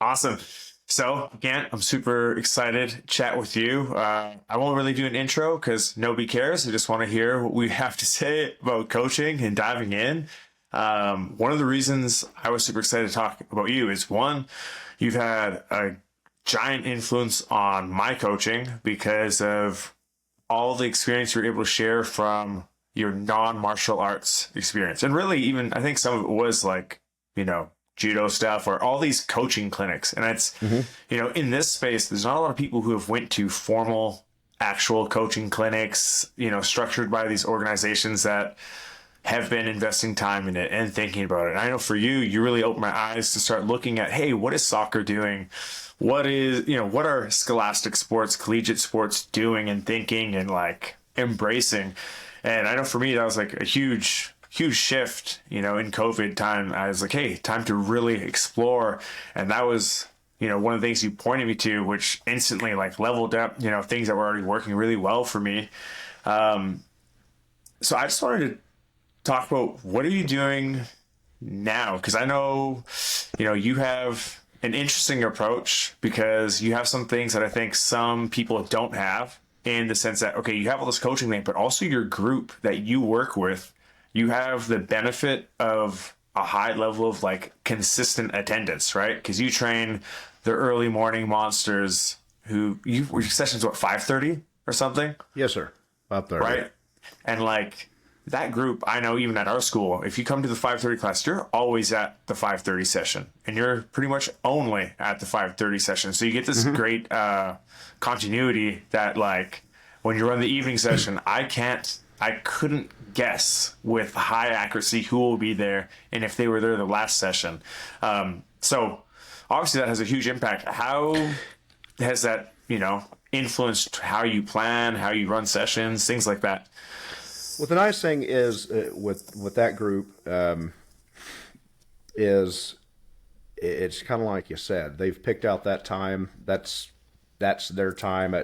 Awesome. So, again, I'm super excited to chat with you. I won't really do an intro because nobody cares. I just want to hear what we have to say about coaching and diving in. One of the reasons I was super excited to talk about you is one, you've had a giant influence on my coaching because of all the experience you're able to share from your non-martial arts experience. And really, even I think some of it was like, judo stuff or all these coaching clinics. And it's, in this space, there's not a lot of people who have went to formal, actual coaching clinics, structured by these organizations that have been investing time in it and thinking about it. And I know for you, you really opened my eyes to start looking at, hey, what is soccer doing? What are scholastic sports, collegiate sports doing and thinking and like embracing? And I know for me, that was like a huge shift, in COVID time. I was like, hey, time to really explore. And that was, one of the things you pointed me to, which instantly like leveled up, things that were already working really well for me. So I just wanted to talk about what are you doing now? Because I know, you have an interesting approach because you have some things that I think some people don't have in the sense that, okay, you have all this coaching thing, but also your group that you work with, you have the benefit of a high level of like consistent attendance, right? Because you train the early morning monsters your session's what, 5:30 or something? Yes, sir. 5:30. Right. And like that group, I know even at our school, if you come to the 5:30 class, you're always at the 5:30 session and you're pretty much only at the 5:30 session. So you get this great continuity that like when you run the evening session, I couldn't guess with high accuracy who will be there and if they were there the last session. So obviously that has a huge impact. How has that, influenced how you plan, how you run sessions, things like that? Well, the nice thing is with that group is it's kind of like you said. They've picked out that time. That's their time.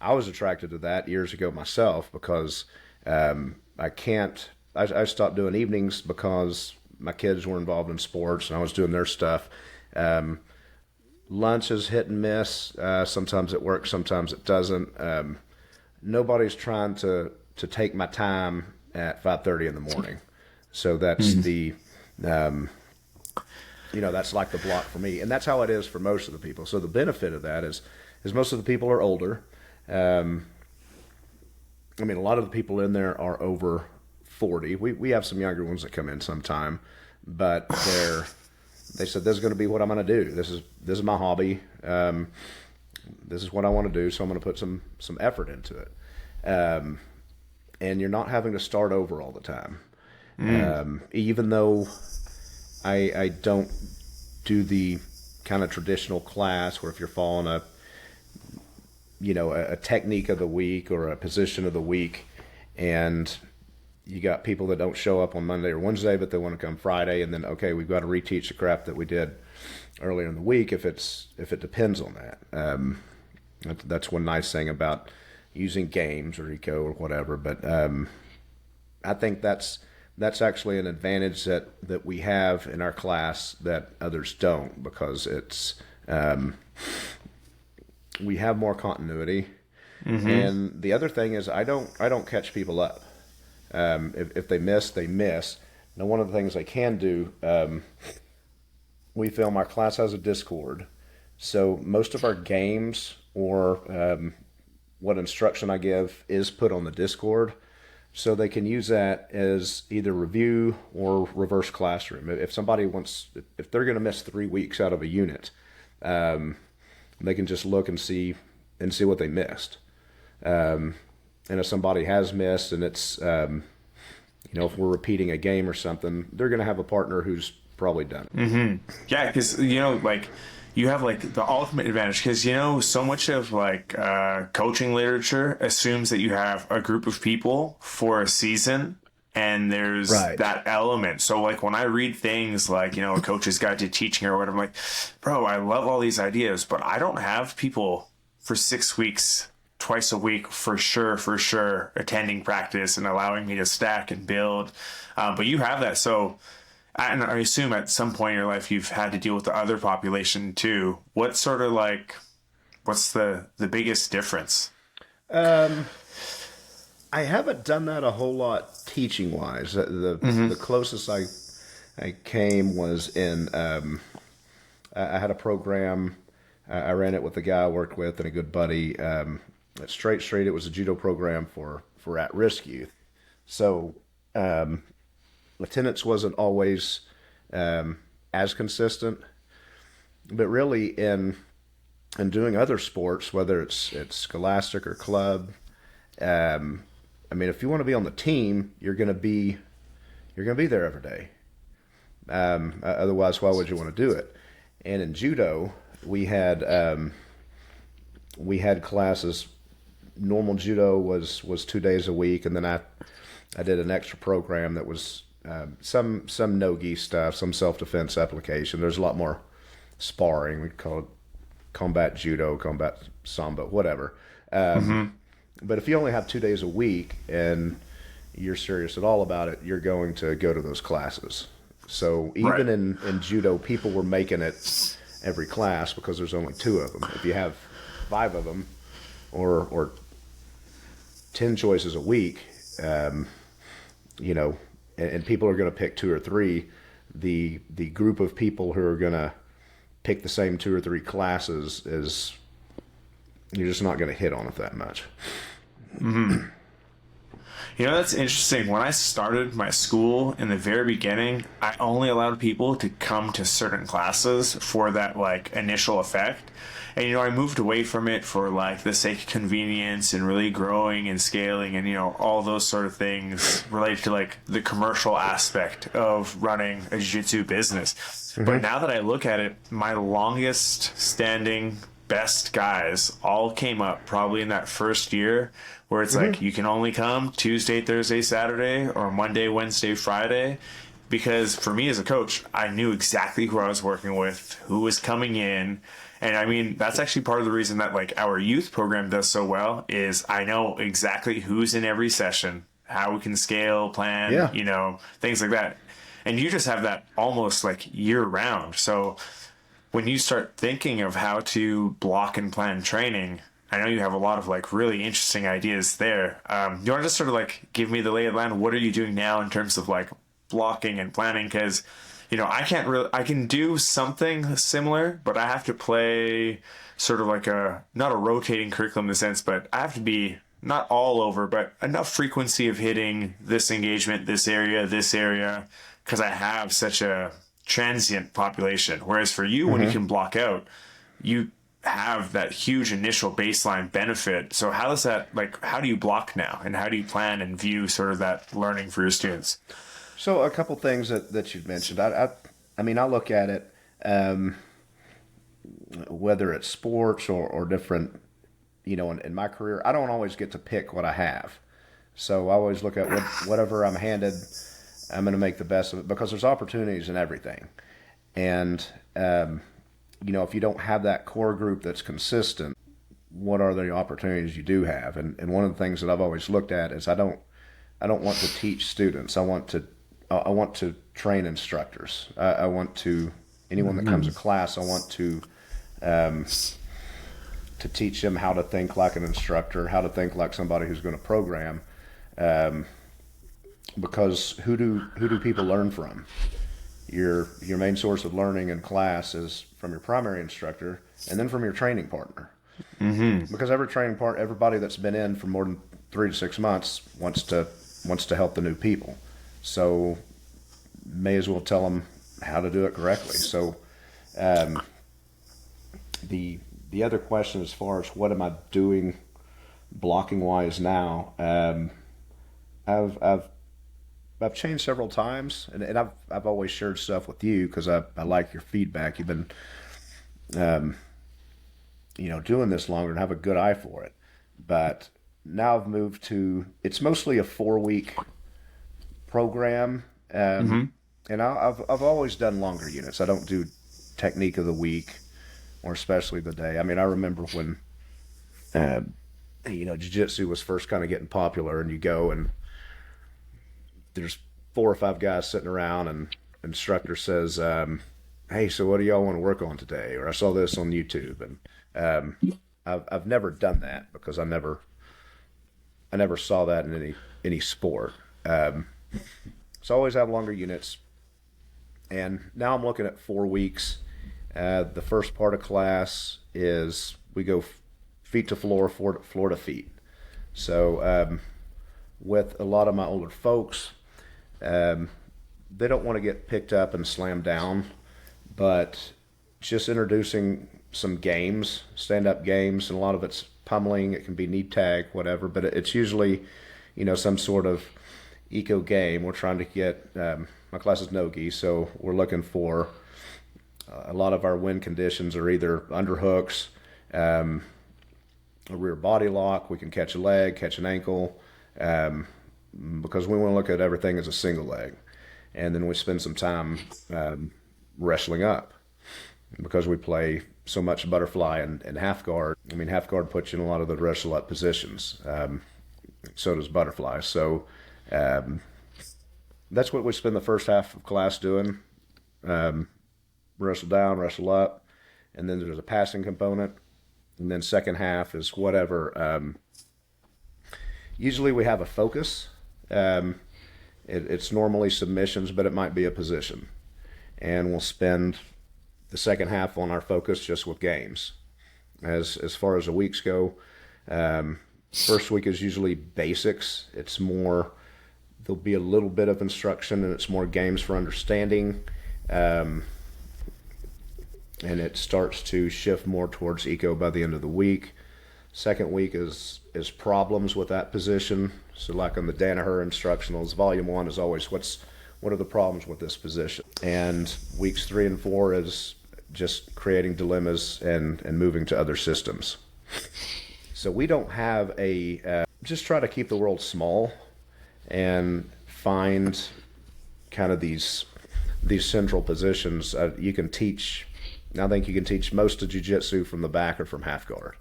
I was attracted to that years ago myself because I stopped doing evenings because my kids were involved in sports and I was doing their stuff. Lunch is hit and miss. Sometimes it works, sometimes it doesn't. Nobody's trying to take my time at 5:30 in the morning. So that's that's like the block for me. And that's how it is for most of the people. So the benefit of that is most of the people are older. A lot of the people in there are over 40. We have some younger ones that come in sometime, but they said, this is going to be what I'm going to do. This is my hobby. This is what I want to do. So I'm going to put some effort into it. And you're not having to start over all the time. Even though I don't do the kind of traditional class where if you're following a technique of the week or a position of the week, and you got people that don't show up on Monday or Wednesday, but they want to come Friday, and then, okay, we've got to reteach the crap that we did earlier in the week if it depends on that. That's one nice thing about using games or eco or whatever, but I think that's actually an advantage that we have in our class that others don't, because it's we have more continuity. And the other thing is I don't catch people up. If they miss, they miss. Now, one of the things I can do, we film, our class has a Discord. So most of our games or what instruction I give is put on the Discord. So they can use that as either review or reverse classroom. If somebody if they're going to miss 3 weeks out of a unit, they can just look and see what they missed. And if somebody has missed and it's, if we're repeating a game or something, they're going to have a partner who's probably done it. Yeah, because, you have like the ultimate advantage because, so much of like coaching literature assumes that you have a group of people for a season and there's that element. So like when I read things like, a coach's guide to teaching or whatever, I'm like, bro, I love all these ideas, but I don't have people for 6 weeks, twice a week for sure attending practice and allowing me to stack and build. But you have that. So and I assume at some point in your life you've had to deal with the other population too. What sort of like, what's the biggest difference? I haven't done that a whole lot teaching wise. The closest I came was in I had a program. I ran it with the guy I worked with and a good buddy. At Straight Street, it was a judo program for at-risk youth. So attendance wasn't always as consistent, but really in doing other sports, whether it's scholastic or club. I mean, if you want to be on the team, you're going to be there every day. Otherwise, why would you want to do it? And in judo, we had classes. Normal judo was 2 days a week, and then I did an extra program that was some no-gi stuff, some self-defense application. There's a lot more sparring. We call it combat judo, combat sambo, whatever. But if you only have 2 days a week and you're serious at all about it, you're going to go to those classes. So even in judo, people were making it every class because there's only 2 of them. If you have 5 of them or 10 choices a week, you know, and people are going to pick 2 or 3, the group of people who are going to pick the same 2 or 3 classes is, you're just not going to hit on it that much. Mm-hmm. You know, that's interesting. When I started my school in the very beginning, I only allowed people to come to certain classes for that like initial effect. And, you know, I moved away from it for like the sake of convenience and really growing and scaling and, you know, all those sort of things related to like the commercial aspect of running a jiu-jitsu business. Mm-hmm. But now that I look at it, my longest standing best guys all came up probably in that first year where it's like you can only come Tuesday, Thursday, Saturday, or Monday, Wednesday, Friday. Because for me as a coach, I knew exactly who I was working with, who was coming in. And I mean, that's actually part of the reason that like our youth program does so well is I know exactly who's in every session, how we can scale, plan, you know, things like that. And you just have that almost like year round. So when you start thinking of how to block and plan training, I know you have a lot of like really interesting ideas there. You want to just sort of like give me the lay of the land? What are you doing now in terms of like blocking and planning? Because, you know, I can do something similar, but I have to play sort of like not a rotating curriculum in the sense, but I have to be not all over, but enough frequency of hitting this engagement, this area, because I have such a transient population. Whereas for you, when you can block out, you have that huge initial baseline benefit. So how does that, like, how do you block now and how do you plan and view sort of that learning for your students? So a couple things that you've mentioned. I mean, I look at it, whether it's sports or different, you know, in my career, I don't always get to pick what I have. So I always look at whatever I'm handed, I'm going to make the best of it because there's opportunities in everything. And, you know, if you don't have that core group that's consistent, what are the opportunities you do have? And one of the things that I've always looked at is I don't want to teach students. I want to train instructors. I want to, anyone that comes to class, I want to teach them how to think like an instructor, how to think like somebody who's going to program. Because who do people learn from? Your main source of learning in class is from your primary instructor and then from your training partner. Mm-hmm. Because everybody that's been in for more than 3 to 6 months wants to help the new people. So may as well tell them how to do it correctly. So the other question as far as what am I doing blocking wise now, I've changed several times, and I've always shared stuff with you because I like your feedback. You've been, you know, doing this longer and have a good eye for it. But now I've moved to, it's mostly a 4-week program, and I've always done longer units. I don't do technique of the week or especially the day. I mean, I remember when, you know, jiu-jitsu was first kind of getting popular, and you go and there's 4 or 5 guys sitting around and instructor says, hey, so what do y'all want to work on today? Or I saw this on YouTube. And I've never done that because I never saw that in any sport. So I always have longer units. And now I'm looking at 4 weeks. The first part of class is we go feet to floor, floor to feet. So with a lot of my older folks, they don't want to get picked up and slammed down, but just introducing some games, stand-up games, and a lot of it's pummeling. It can be knee tag, whatever, but it's usually, some sort of eco game. We're trying to get, my class is no-gi, so we're looking for a lot of our win conditions are either underhooks, a rear body lock. We can catch a leg, catch an ankle, because we want to look at everything as a single leg. And then we spend some time wrestling up because we play so much butterfly and half guard. I mean, half guard puts you in a lot of the wrestle up positions. So does butterfly. So that's what we spend the first half of class doing. Wrestle down, wrestle up, and then there's a passing component. And then second half is whatever. Usually we have a focus. It's normally submissions, but it might be a position. And we'll spend the second half on our focus just with games. As far as the weeks go, first week is usually basics. It's more, there'll be a little bit of instruction, and it's more games for understanding. And it starts to shift more towards eco by the end of the week. Second week is problems with that position. So like on the Danaher instructionals, volume 1 is always what are the problems with this position? And weeks 3 and 4 is just creating dilemmas and moving to other systems. So we don't have just try to keep the world small and find kind of these central positions. You can teach, I think you can teach most of jiu-jitsu from the back or from half guard.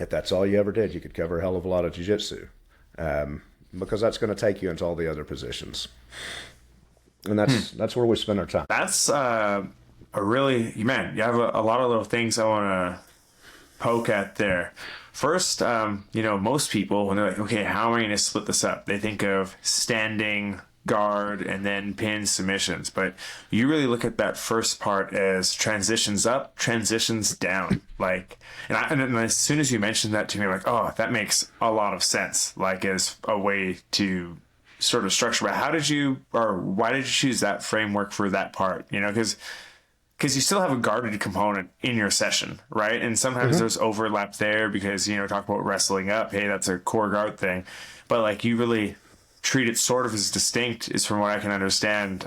If that's all you ever did, you could cover a hell of a lot of jiu-jitsu, because that's going to take you into all the other positions. And that's where we spend our time. That's you have a lot of little things I want to poke at there. First, most people, when they're like, okay, how am I going to split this up? They think of standing, guard, and then pin submissions. But you really look at that first part as transitions up, transitions down. And as soon as you mentioned that to me, like, oh, that makes a lot of sense. Like, as a way to sort of structure. But why did you choose that framework for that part? Because you still have a guarded component in your session, right? And sometimes there's overlap there because, talk about wrestling up. Hey, that's a core guard thing. But you really treat it sort of as distinct, is from what I can understand,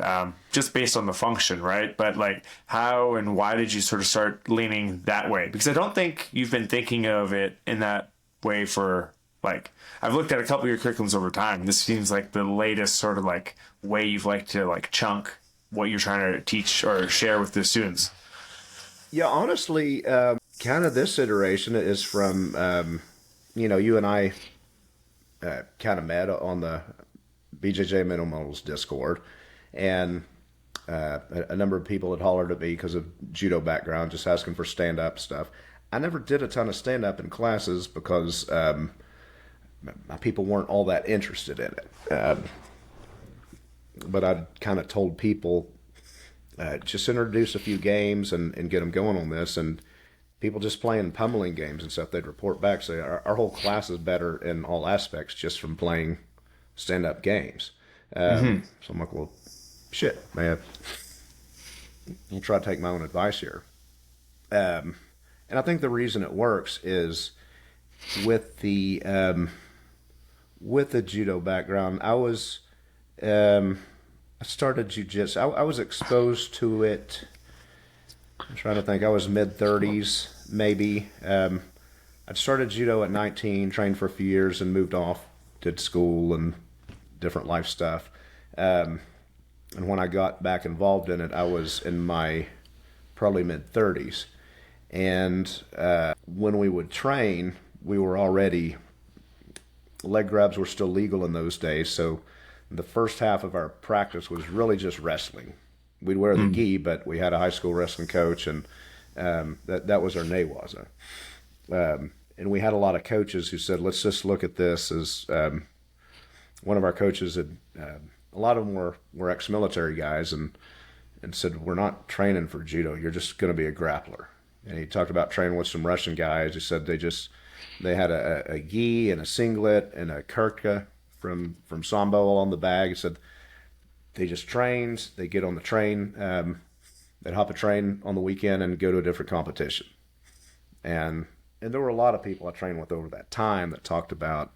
just based on the function, right? But how and why did you sort of start leaning that way? Because I don't think you've been thinking of it in that way for I've looked at a couple of your curriculums over time. This seems like the latest sort of way you've liked to chunk what you're trying to teach or share with the students. Yeah, honestly, kind of this iteration is from, you and I kind of met on the BJJ Mental Models Discord, and a number of people had hollered at me because of judo background, just asking for stand-up stuff. I never did a ton of stand-up in classes because my people weren't all that interested in it. But I kind of told people, just introduce a few games and get them going on this, and people just playing pummeling games and stuff, they'd report back, say, our whole class is better in all aspects just from playing stand-up games. So I'm like, well, shit, man. I'll try to take my own advice here. And I think the reason it works is with the judo background, I started jiu-jitsu. I was exposed to it, I'm trying to think, I was mid-30s, maybe. I started judo at 19, trained for a few years, and moved off, did school and different life stuff. And when I got back involved in it, I was in my probably mid-30s. And when we would train, we were already, leg grabs were still legal in those days, so the first half of our practice was really just wrestling. We'd wear the gi, but we had a high school wrestling coach, and that was our newaza. And we had a lot of coaches who said, let's just look at this as one of our coaches had, a lot of them were ex-military guys, and said, we're not training for judo. You're just going to be a grappler. And he talked about training with some Russian guys. He said they had a gi and a singlet and a kurtka from Sambo all on the bag. He said they just trained. They get on the train. They'd hop a train on the weekend and go to a different competition. And there were a lot of people I trained with over that time that talked about,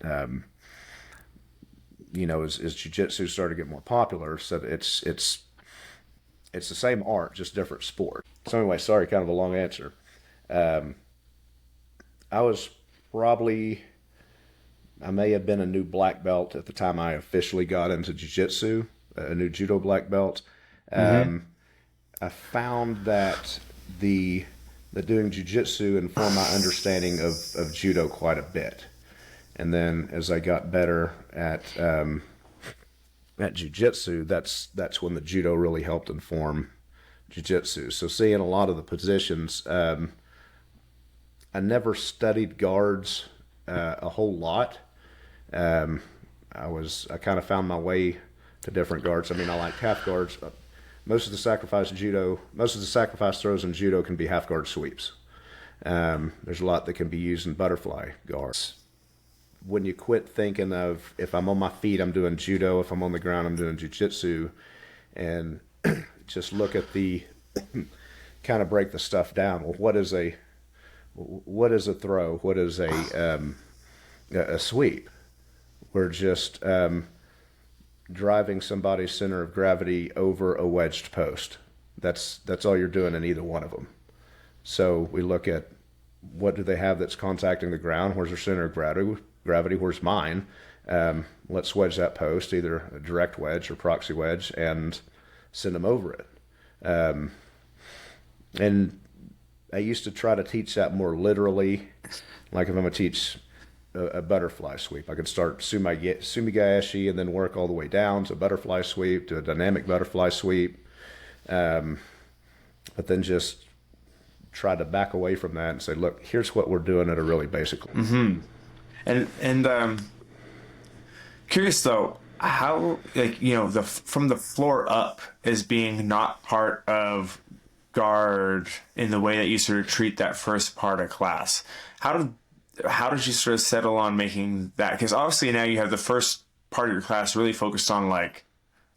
you know, as jiu-jitsu started to get more popular, said it's the same art, just different sport. So anyway, sorry, kind of a long answer. I was probably, I may have been a new black belt at the time I officially got into jiu-jitsu, a new judo black belt. I found that the doing jiu-jitsu informed my understanding of judo quite a bit. And then as I got better at jiu-jitsu, that's when the judo really helped inform jiu-jitsu. So seeing a lot of the positions, I never studied guards a whole lot. I kind of found my way to different guards. I mean, I liked half guards. Most of the sacrifice throws in judo can be half guard sweeps. There's a lot that can be used in butterfly guards. When you quit thinking of, if I'm on my feet, I'm doing judo. If I'm on the ground, I'm doing jiu-jitsu, and just look at the kind of break the stuff down. Well, what is a throw? What is a sweep? We're just driving somebody's center of gravity over a wedged post. That's all you're doing in either one of them. So we look at, what do they have that's contacting the ground? Where's their center of gravity? Where's mine? Let's wedge that post, either a direct wedge or proxy wedge, and send them over it. And I used to try to teach that more literally. Like if I'm going to teach a butterfly sweep, I could start sumigaeshi and then work all the way down to a butterfly sweep, to a dynamic butterfly sweep. But then just try to back away from that and say, look, here's what we're doing at a really basic level. Mm-hmm. And curious though, how, like, you know, from the floor up as being not part of guard in the way that you sort of treat that first part of class, how did you sort of settle on making that? Because obviously now you have the first part of your class really focused on like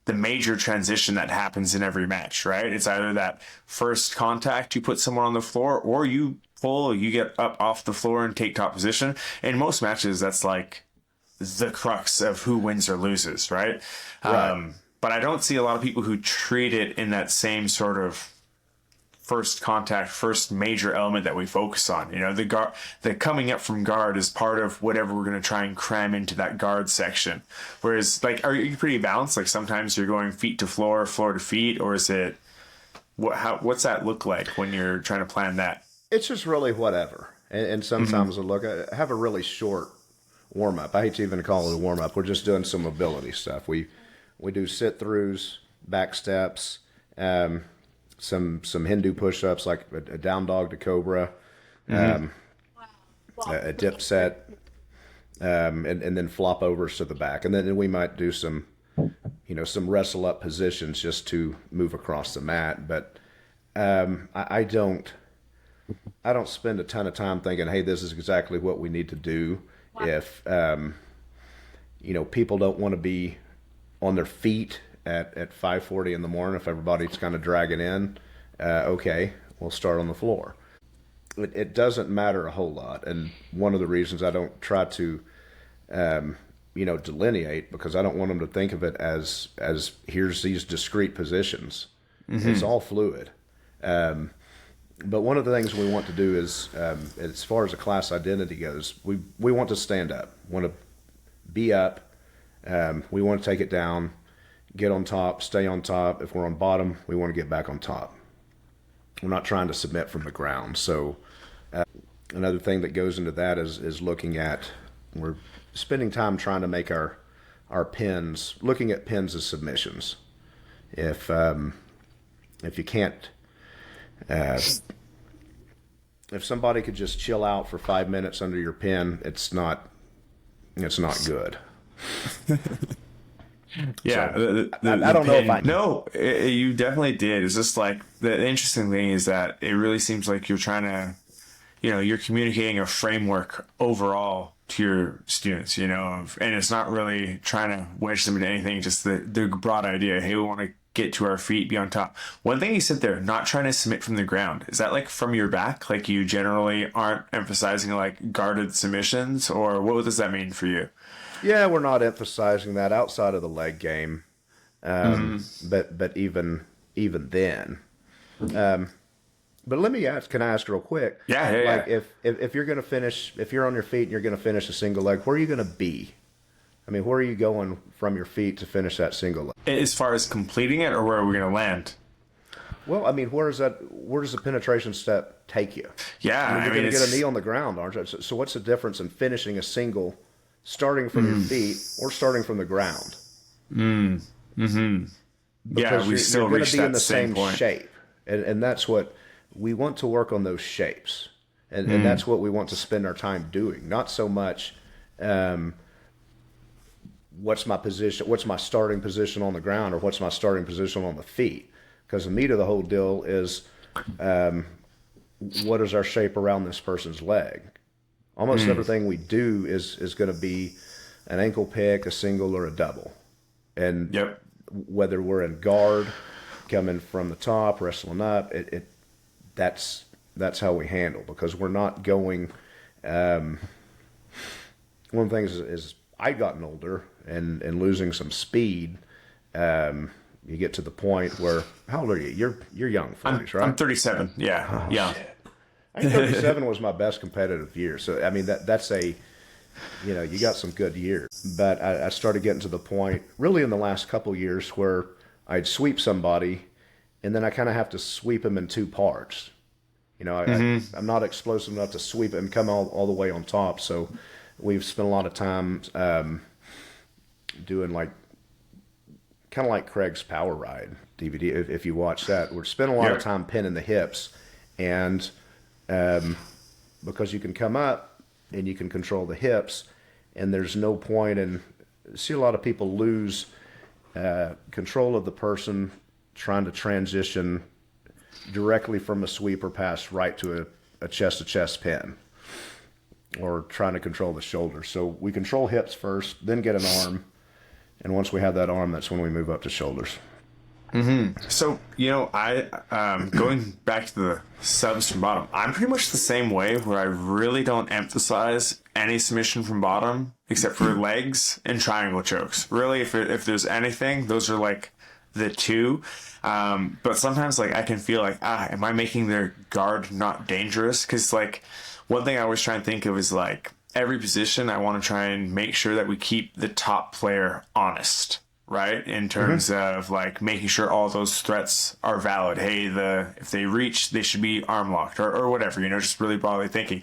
the major transition that happens in every match, right? It's either that first contact, you put someone on the floor, or you pull, you get up off the floor and take top position. In most matches, that's like the crux of who wins or loses, right? But I don't see a lot of people who treat it in that same sort of first contact, first major element that we focus on. You know, the coming up from guard is part of whatever we're going to try and cram into that guard section. Whereas, like, are you pretty balanced? Like sometimes you're going feet to floor, floor to feet, or is it, what's that look like when you're trying to plan that? It's just really whatever. And sometimes I have a really short warm up. I hate to even call it a warm up. We're just doing some mobility stuff. We do sit throughs, back steps, some Hindu push-ups, like a down dog to cobra, a dip set, and then flop overs to the back. And then we might do some wrestle up positions just to move across the mat. But I don't spend a ton of time thinking, hey, this is exactly what we need to do. If people don't want to be on their feet at 5:40 in the morning, if everybody's kind of dragging in, okay, we'll start on the floor. It doesn't matter a whole lot, and one of the reasons I don't try to delineate, because I don't want them to think of it as here's these discrete positions. It's all fluid. But one of the things we want to do is, as far as a class identity goes, we want to stand up, want to be up, we want to take it down, get on top, stay on top. If we're on bottom, we want to get back on top. We're not trying to submit from the ground. So another thing that goes into that is looking at, we're spending time trying to make our our pins, looking at pins as submissions. If you can't, if somebody could just chill out for 5 minutes under your pin, it's not good. Yeah, So, I don't know if I... No, you definitely did. It's just like the interesting thing is that it really seems like you're trying to, you're communicating a framework overall to your students, and it's not really trying to wedge them into anything, just the broad idea. Hey, we want to get to our feet, be on top. One thing you said there, not trying to submit from the ground. Is that like from your back? Like you generally aren't emphasizing like guarded submissions, or what does that mean for you? Yeah, we're not emphasizing that outside of the leg game. But even then. But let me ask, can I ask real quick? Yeah. Like if you're going to finish, if you're on your feet and you're going to finish a single leg, where are you going to be? I mean, where are you going from your feet to finish that single leg? As far as completing it, or where are we going to land? Well, I mean, where does the penetration step take you? Yeah, I mean, you're going to get a knee on the ground, aren't you? So what's the difference in finishing a single, starting from your feet or starting from the ground? Because we still you're going reach to be in that the same same point. shape, and that's what we want to work on, those shapes, and that's what we want to spend our time doing. Not so much what's my position, what's my starting position on the ground, or what's my starting position on the feet, because the meat of the whole deal is what is our shape around this person's leg. Almost everything we do is going to be an ankle pick, a single, or a double, and whether we're in guard, coming from the top, wrestling up, that's how we handle, because we're not going. One of the things is I've gotten older and losing some speed. You get to the point where, how old are you? You're young, 40s, right? I'm 37. Yeah, yeah. Shit. I think 37 was my best competitive year. So I mean that's a, you got some good years. But I started getting to the point really in the last couple years where I'd sweep somebody, and then I kind of have to sweep them in two parts. I'm not explosive enough to sweep it and come all the way on top. So we've spent a lot of time doing kind of like Craig's Power Ride DVD. If you watch that, we're spending a lot of time pinning the hips, and because you can come up and you can control the hips, and there's no point in. See a lot of people lose control of the person trying to transition directly from a sweeper pass right to a chest-to-chest pin, or trying to control the shoulder. So we control hips first, then get an arm, and once we have that arm, that's when we move up to shoulders. So, I going back to the subs from bottom, I'm pretty much the same way, where I really don't emphasize any submission from bottom except for legs and triangle chokes. Really, if there's anything, those are like the two. But sometimes I can feel like, am I making their guard not dangerous? Because one thing I always try and think of is every position I want to try and make sure that we keep the top player honest, right? In terms of making sure all those threats are valid. Hey, if they reach, they should be arm locked or whatever, just really broadly thinking.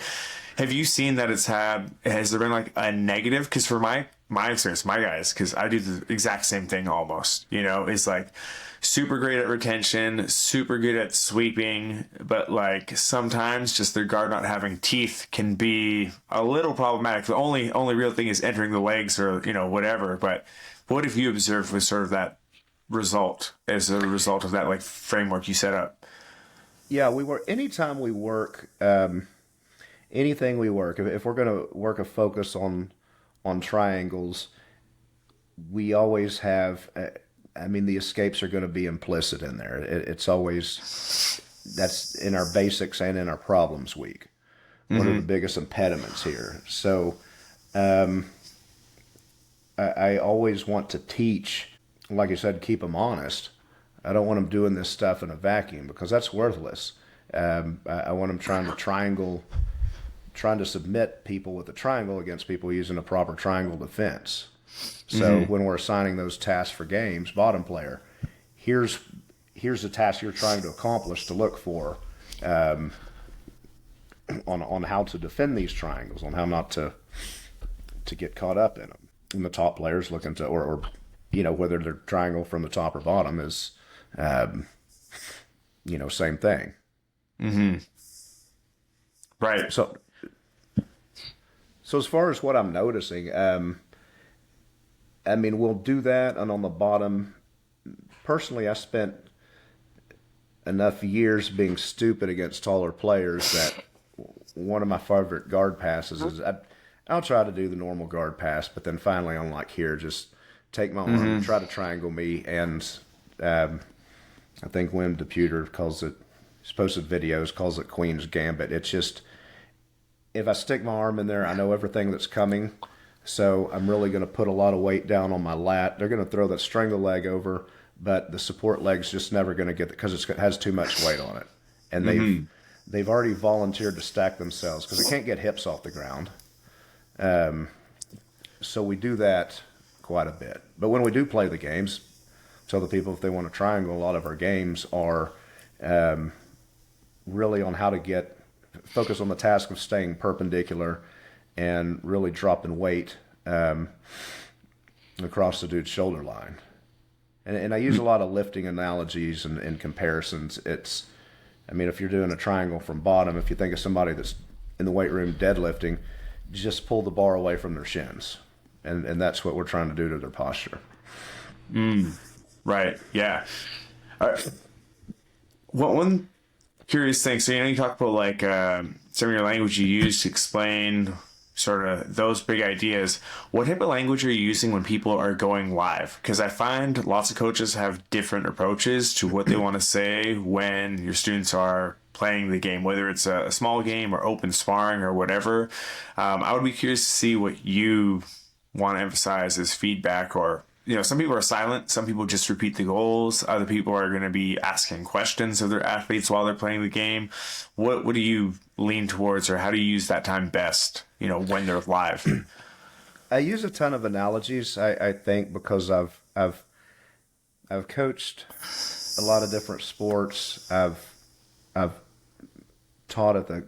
Have you seen that has there been a negative? Because for my experience, my guys, because I do the exact same thing almost, is super great at retention, super good at sweeping, but sometimes just their guard not having teeth can be a little problematic. The only real thing is entering the legs or whatever. But what have you observed with sort of that result as a result of that framework you set up? Yeah, anytime we work, anything we work, if we're going to work a focus on triangles, we always have. The escapes are going to be implicit in there. It's always, that's in our basics and in our problems week. What are the biggest impediments here? So I always want to teach, like you said, keep them honest. I don't want them doing this stuff in a vacuum, because that's worthless. I want them trying to submit people with a triangle against people using a proper triangle defense. So when we're assigning those tasks for games, bottom player, here's the task you're trying to accomplish to look for on how to defend these triangles, on how not to get caught up in them. and the top players looking to, or whether they're triangle from the top or bottom is, same thing. Right. So as far as what I'm noticing, we'll do that, and on the bottom, personally, I spent enough years being stupid against taller players that one of my favorite guard passes is I'll try to do the normal guard pass, but then finally I'm like, here, just take my arm, try to triangle me, and I think Wim Deputer he's posted videos, calls it Queen's Gambit. It's just, if I stick my arm in there, I know everything that's coming, so I'm really going to put a lot of weight down on my lat. They're going to throw that strangle leg over, but the support leg's just never going to get it because it has too much weight on it. And they've already volunteered to stack themselves because they can't get hips off the ground. So we do that quite a bit. But when we do play the games, tell the people if they want to triangle, a lot of our games are really on how to focus on the task of staying perpendicular and really dropping weight across the dude's shoulder line. And I use a lot of lifting analogies and comparisons. If you're doing a triangle from bottom, if you think of somebody that's in the weight room deadlifting, just pull the bar away from their shins. And that's what we're trying to do to their posture. Right. Yeah. All right. One curious thing. So, you talk about like some of your language you use to explain sort of those big ideas. What type of language are you using when people are going live? Because I find lots of coaches have different approaches to what they want to say when your students are playing the game, whether it's a small game or open sparring or whatever. I would be curious to see what you want to emphasize as feedback, or some people are silent, some people just repeat the goals, other people are going to be asking questions of their athletes while they're playing the game. What do you lean towards, or how do you use that time best, when they're live? I use a ton of analogies, I think, because I've coached a lot of different sports. I've taught at the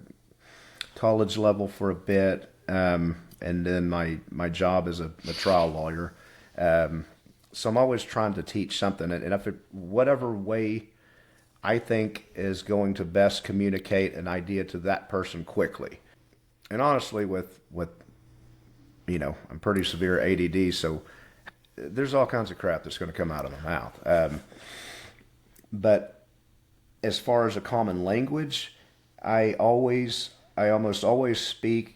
college level for a bit, and then my job is a trial lawyer. So I'm always trying to teach something, and whatever way I think is going to best communicate an idea to that person quickly. And honestly, with I'm pretty severe ADD, so there's all kinds of crap that's going to come out of my mouth. But as far as a common language, I almost always speak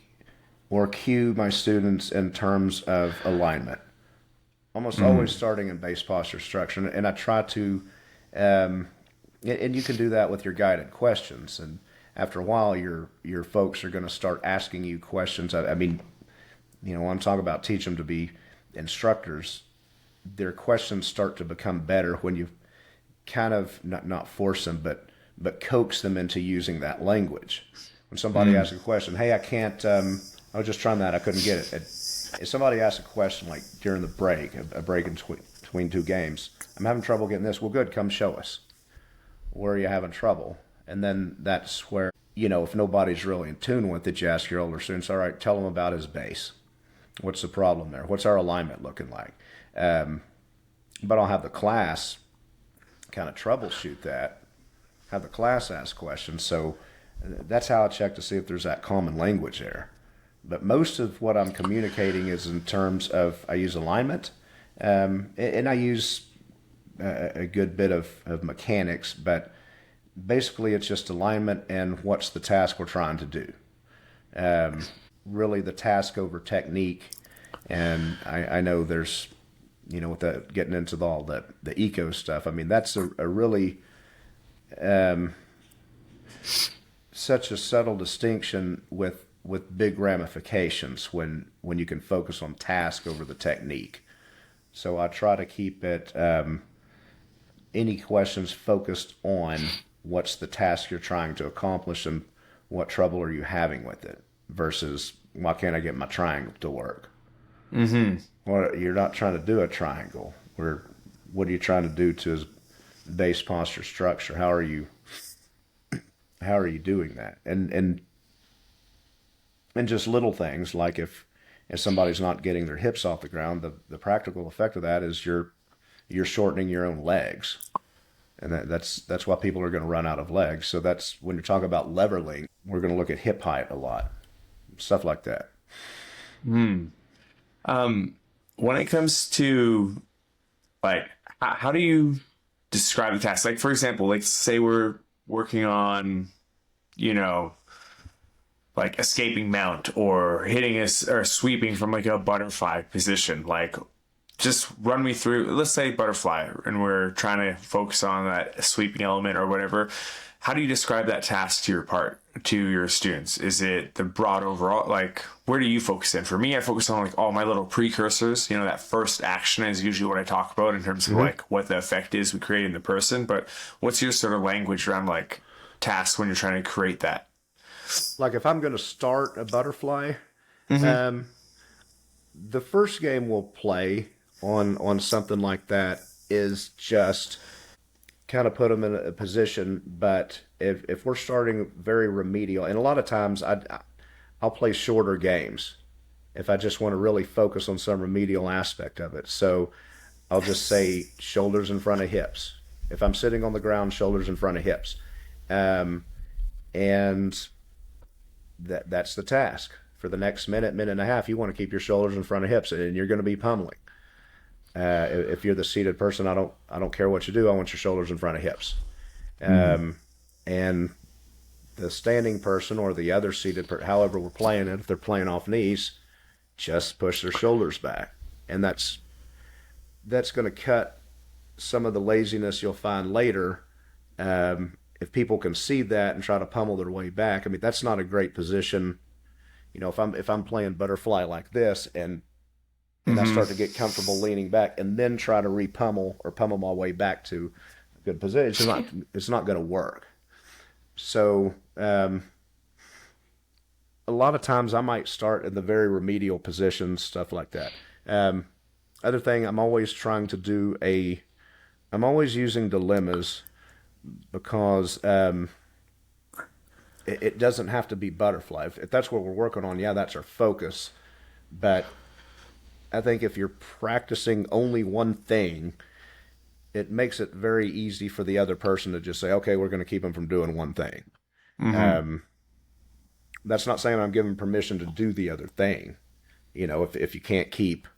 or cue my students in terms of alignment. Almost always starting in base posture structure. And I try to, and you can do that with your guided questions. And after a while, your folks are going to start asking you questions. When I'm talking about teach them to be instructors, their questions start to become better when you kind of not force them, but coax them into using that language. When somebody asks a question, hey, I can't, I was just trying that, I couldn't get it. If somebody asks a question like during the break, a break in between two games, I'm having trouble getting this. Well, good, come show us. Where are you having trouble? And then that's where, if nobody's really in tune with it, you ask your older students, all right, tell them about his base. What's the problem there? What's our alignment looking like? But I'll have the class kind of troubleshoot that, have the class ask questions. So that's how I check to see if there's that common language there. But most of what I'm communicating is in terms of, I use alignment, and I use a good bit of mechanics, but basically it's just alignment and what's the task we're trying to do. Really the task over technique. And I know there's, with getting into all the eco stuff, that's a really such a subtle distinction with big ramifications when you can focus on task over the technique. So I try to keep it, any questions focused on what's the task you're trying to accomplish and what trouble are you having with it versus why can't I get my triangle to work? Well, you're not trying to do a triangle. What are you trying to do to his base posture structure? How are you doing that? And just little things like if and somebody's not getting their hips off the ground, the practical effect of that is you're shortening your own legs. And that's why people are going to run out of legs. So that's when you're talking about leveling, we're going to look at hip height a lot, stuff like that. When it comes to like, how do you describe the task? Like, for example, like say we're working on, you know, like escaping mount or hitting us or sweeping from like a butterfly position. Like, just run me through, let's say butterfly, and we're trying to focus on that sweeping element or whatever. How do you describe that task to your students? Is it the broad overall? Like, where do you focus in? For me, I focus on like all my little precursors. You know, that first action is usually what I talk about in terms of like what the effect is we create in the person. But what's your sort of language around like tasks when you're trying to create that? Like if I'm going to start a butterfly, the first game we'll play on something like that is just kind of put them in a position. But if we're starting very remedial, and a lot of times I'll play shorter games if I just want to really focus on some remedial aspect of it. So I'll just say shoulders in front of hips. If I'm sitting on the ground, shoulders in front of hips. And that's the task. For the next minute and a half, you want to keep your shoulders in front of hips, and you're going to be pummeling. If you're the seated person, I don't care what you do. I want your shoulders in front of hips. And the standing person or the other seated person, however we're playing it, if they're playing off knees, just push their shoulders back. And that's going to cut some of the laziness you'll find later. If people can see that and try to pummel their way back, I mean, that's not a great position. You know, if I'm playing butterfly like this and I start to get comfortable leaning back and then try to pummel my way back to a good position, it's not going to work. So a lot of times I might start in the very remedial positions, stuff like that. Other thing, I'm always using dilemmas because it doesn't have to be butterfly. If that's what we're working on, yeah, that's our focus. But I think if you're practicing only one thing, it makes it very easy for the other person to just say, okay, we're going to keep them from doing one thing. That's not saying I'm giving permission to do the other thing. You know, if you can't keep,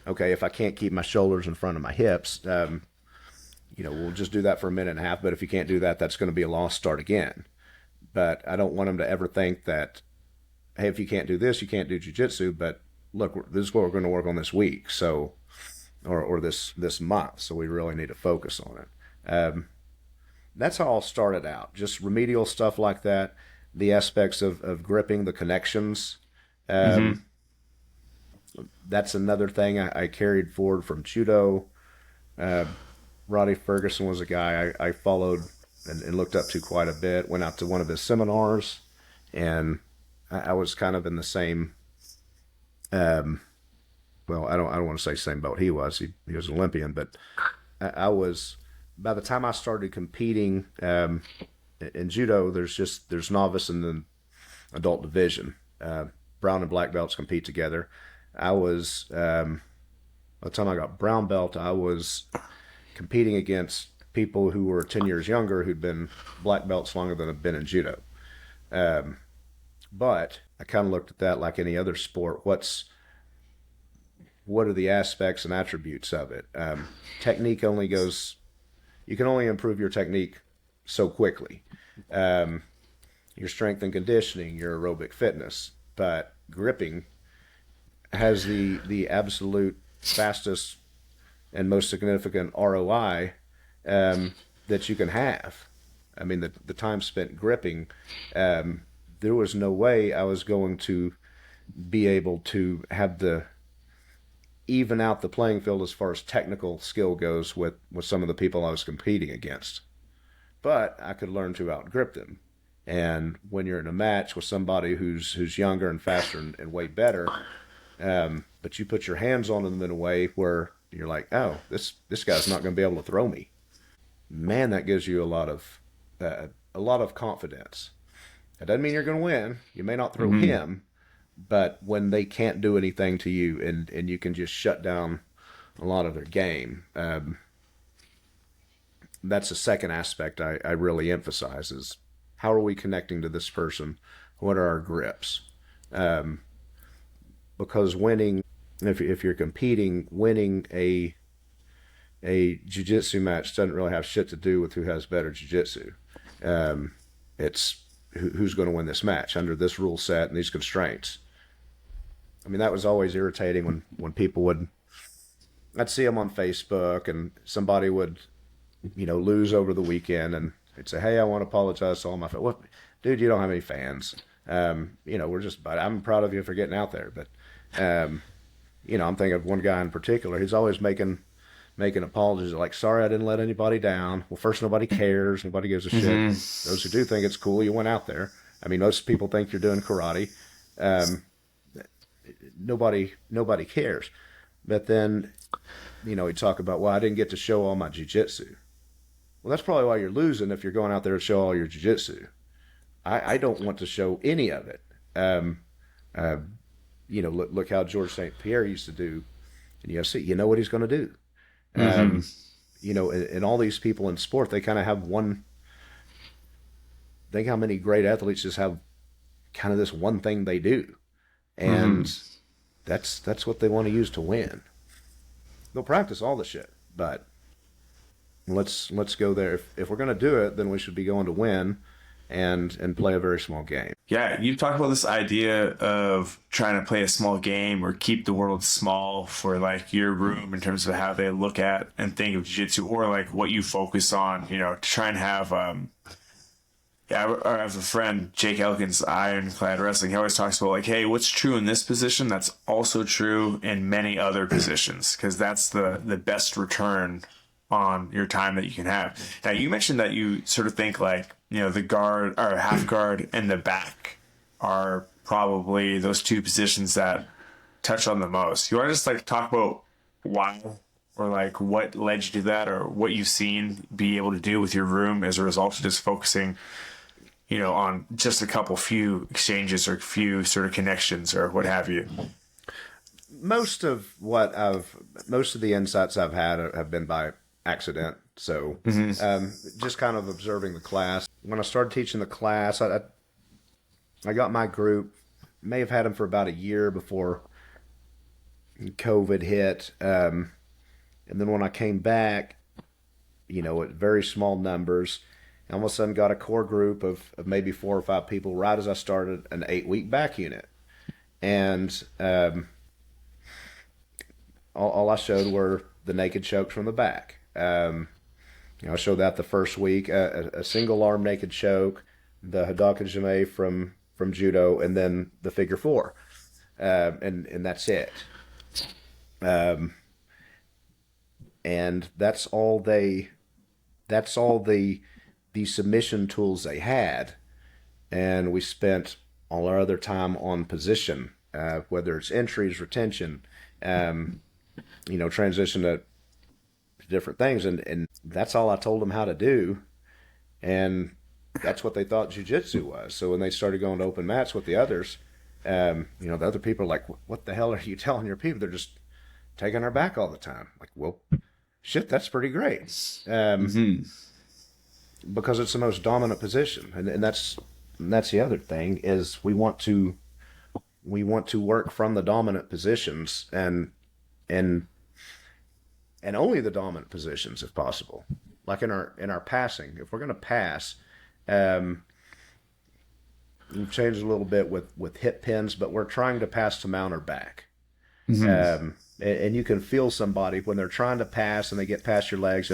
if I can't keep my shoulders in front of my hips, you know, we'll just do that for a minute and a half. But if you can't do that, that's going to be a lost start again. But I don't want them to ever think that, hey, if you can't do this, you can't do jiu-jitsu. But look, this is what we're going to work on this week, so or this month. So we really need to focus on it. That's how all started out, just remedial stuff like that. The aspects of gripping, the connections. That's another thing I carried forward from judo. Roddy Ferguson was a guy I followed and looked up to quite a bit. Went out to one of his seminars, and I was kind of in the same. Well, I don't want to say same boat he was. He was an Olympian, but I was. By the time I started competing in judo, there's novice and the adult division. Brown and black belts compete together. I was by the time I got brown belt, I was competing against people who were 10 years younger who'd been black belts longer than I've been in judo. But I kind of looked at that like any other sport. What are the aspects and attributes of it? Technique only goes. You can only improve your technique so quickly. Your strength and conditioning, your aerobic fitness, but gripping has the absolute fastest and most significant ROI that you can have. I mean, the time spent gripping, there was no way I was going to be able to have even out the playing field as far as technical skill goes with some of the people I was competing against. But I could learn to outgrip them. And when you're in a match with somebody who's younger and faster and way better, but you put your hands on them in a way where you're like, oh, this guy's not going to be able to throw me. Man, that gives you a lot of confidence. It doesn't mean you're going to win. You may not throw him, but when they can't do anything to you and you can just shut down a lot of their game, that's the second aspect I really emphasize is how are we connecting to this person? What are our grips? Because winning, if you're competing, winning a jiu-jitsu match doesn't really have shit to do with who has better jiu-jitsu. It's who's going to win this match under this rule set and these constraints. I mean, that was always irritating when people would, I'd see them on Facebook and somebody would, lose over the weekend and they'd say, hey, I want to apologize to all my fans. Well, dude, you don't have any fans. We're just, I'm proud of you for getting out there. But, I'm thinking of one guy in particular. He's always making apologies like, sorry, I didn't let anybody down. Well, first, nobody cares. Nobody gives a shit. Those who do think it's cool, you went out there. I mean, most people think you're doing karate. Nobody cares. But then, he'd talk about, well, I didn't get to show all my jiu-jitsu. Well, that's probably why you're losing if you're going out there to show all your jiu-jitsu. I don't want to show any of it. Look how George St. Pierre used to do in UFC. You know what he's going to do. And all these people in sport, they kind of have one. Think how many great athletes just have kind of this one thing they do, and that's what they want to use to win. They'll practice all the shit, but let's go there. If we're going to do it, then we should be going to win and play a very small game. Yeah, you talked about this idea of trying to play a small game or keep the world small for like your room in terms of how they look at and think of jiu-jitsu, or like what you focus on, to try and have I have a friend, Jake Elkins, Ironclad Wrestling. He always talks about like, hey, what's true in this position that's also true in many other positions, because that's the best return on your time that you can have. Now, you mentioned that you sort of think like, the guard or half guard and the back are probably those two positions that touch on the most. You want to just like talk about why, or like what led you to that, or what you've seen be able to do with your room as a result of just focusing, on just a few exchanges or few sort of connections or what have you. Most of the insights I've had have been by accident. So just kind of observing the class. When I started teaching the class, I got my group, may have had them for about a year before COVID hit. And then when I came back, at very small numbers, I all of a sudden got a core group of maybe 4 or 5 people right as I started an 8-week back unit. And all I showed were the naked chokes from the back. I showed that the first week, a single arm naked choke, the Hadoken Jime from judo, and then the figure 4. And that's it. And that's all the submission tools they had. And we spent all our other time on position, whether it's entries, retention, transition to different things. And that's all I told them how to do. And that's what they thought jiu-jitsu was. So when they started going to open mats with the others, the other people are like, what the hell are you telling your people? They're just taking our back all the time. Like, well, shit, that's pretty great. Because it's the most dominant position. And that's the other thing is we want to work from the dominant positions and only the dominant positions if possible. Like in our passing, if we're going to pass, we've changed a little bit with hip pins, but we're trying to pass to mount or back. And you can feel somebody when they're trying to pass and they get past your legs.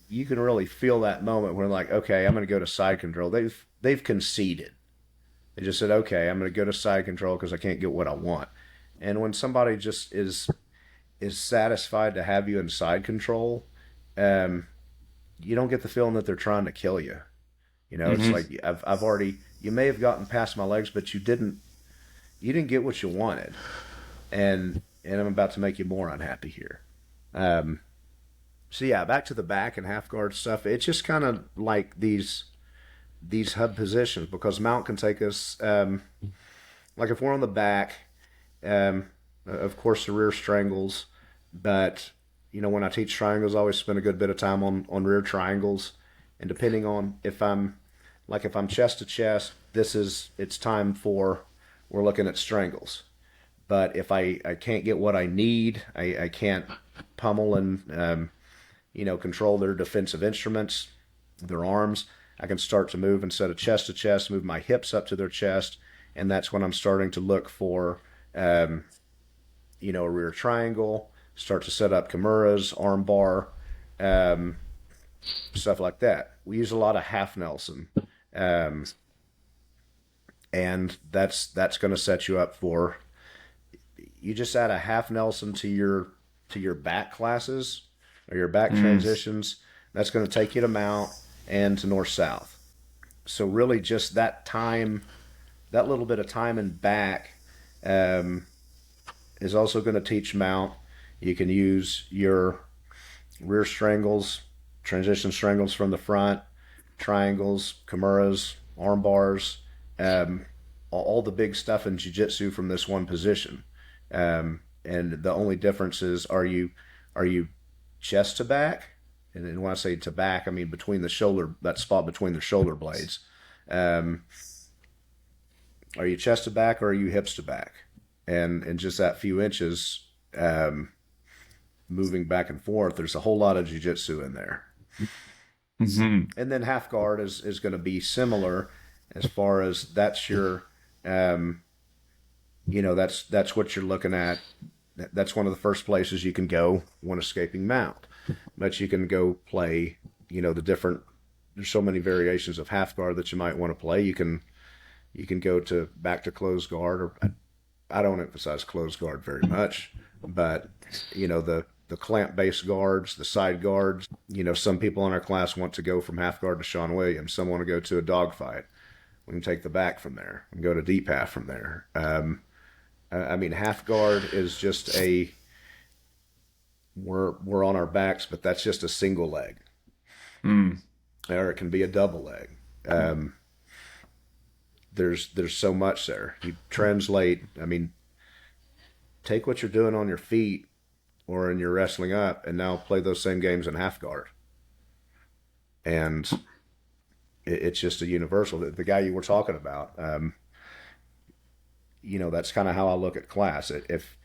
You can really feel that moment when like, okay, I'm going to go to side control. They've conceded. They just said, okay, I'm going to go to side control because I can't get what I want. And when somebody just is satisfied to have you in side control, you don't get the feeling that they're trying to kill you. It's like I've already, you may have gotten past my legs, but you didn't get what you wanted, and I'm about to make you more unhappy here. So yeah, back to the back and half guard stuff. It's just kind of like these hub positions, because mount can take us like if we're on the back, of course the rear strangles, but when I teach triangles, I always spend a good bit of time on rear triangles, and depending on if I'm chest to chest, it's time for, we're looking at strangles. But if I can't get what I need, I can't pummel and control their defensive instruments, their arms, I can start to move, instead of chest to chest, move my hips up to their chest, and that's when I'm starting to look for a rear triangle, start to set up kimuras, arm bar, stuff like that. We use a lot of half Nelson, and that's going to set you up for, you just add a half Nelson to your back classes or your back transitions. That's going to take you to mount and to north-south. So really just that time, that little bit of time in back is also going to teach mount. You can use your rear strangles, transition strangles from the front, triangles, kimuras, arm bars, all the big stuff in jiu-jitsu from this one position. And the only difference is, are you chest to back? And when I say to back, I mean between the shoulder, that spot between the shoulder blades. Are you chest to back, or are you hips to back? And just that few inches moving back and forth, there's a whole lot of jiu-jitsu in there. And then half guard is going to be similar, as far as that's your, that's what you're looking at. That's one of the first places you can go when escaping mount. But you can go play, there's so many variations of half guard that you might want to play. You can go back to closed guard, or I don't emphasize closed guard very much, but the clamp based guards, the side guards. Some people in our class want to go from half guard to Sean Williams. Some want to go to a dogfight. We can take the back from there and go to deep half from there. Half guard is just we're on our backs, but that's just a single leg. Or it can be a double leg. There's so much there. You translate, take what you're doing on your feet or in your wrestling up, and now play those same games in half guard. And it's just a universal. The guy you were talking about, that's kind of how I look at class. If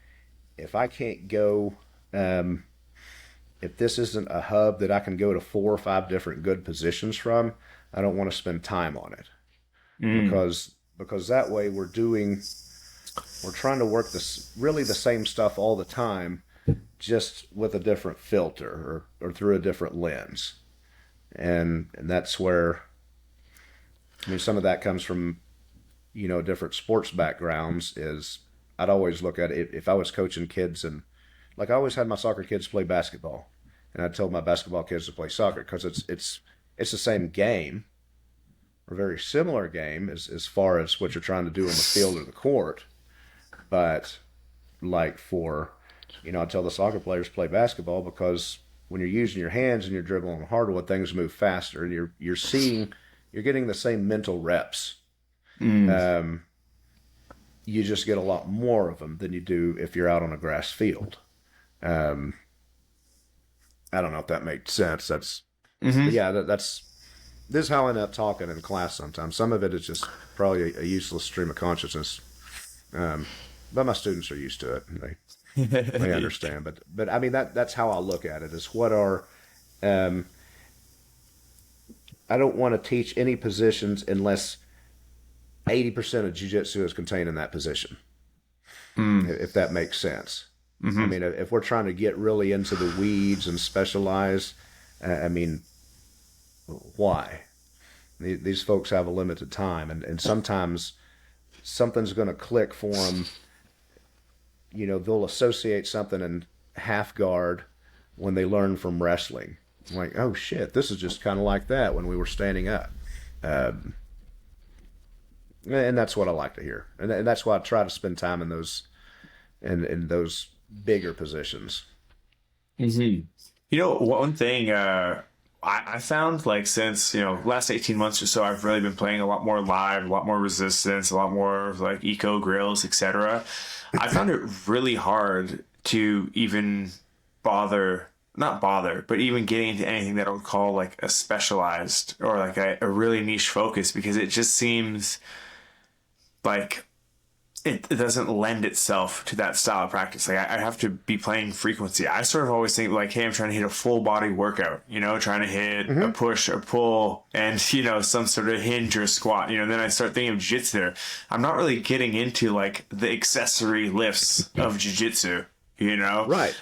I can't go, if this isn't a hub that I can go to 4 or 5 different good positions from, I don't want to spend time on it. Because that way we're trying to work really the same stuff all the time, just with a different filter or through a different lens. And that's where, some of that comes from, different sports backgrounds. Is I'd always look at it, if I was coaching kids, and like I always had my soccer kids play basketball, and I told my basketball kids to play soccer, because it's the same game, or very similar game as far as what you're trying to do on the field or the court. But like I tell the soccer players play basketball, because when you're using your hands and you're dribbling on hardwood, things move faster, and you're getting the same mental reps. You just get a lot more of them than you do if you're out on a grass field. I don't know if that makes sense. That's this is how I end up talking in class sometimes. Some of it is just probably a useless stream of consciousness, but my students are used to it. They understand. But that's how I look at it. Is what are I don't want to teach any positions unless 80% of jiu-jitsu is contained in that position, if that makes sense. If we're trying to get really into the weeds and specialize, why? These folks have a limited time, and sometimes something's going to click for them. They'll associate something in half guard when they learn from wrestling. Like, oh shit, this is just kind of like that when we were standing up. And that's what I like to hear. And that's why I try to spend time in those bigger positions. One thing I found like since, last 18 months or so, I've really been playing a lot more live, a lot more resistance, a lot more like eco grills, etc. I found it really hard to even not bother, but even getting into anything that I would call like a specialized or like a really niche focus, because it just seems like it doesn't lend itself to that style of practice. Like I have to be playing frequency. I sort of always think like, hey, I'm trying to hit a full body workout, trying to hit a push, a pull, and, some sort of hinge or squat, then I start thinking of jiu-jitsu there. I'm not really getting into like the accessory lifts of jiu-jitsu, Right.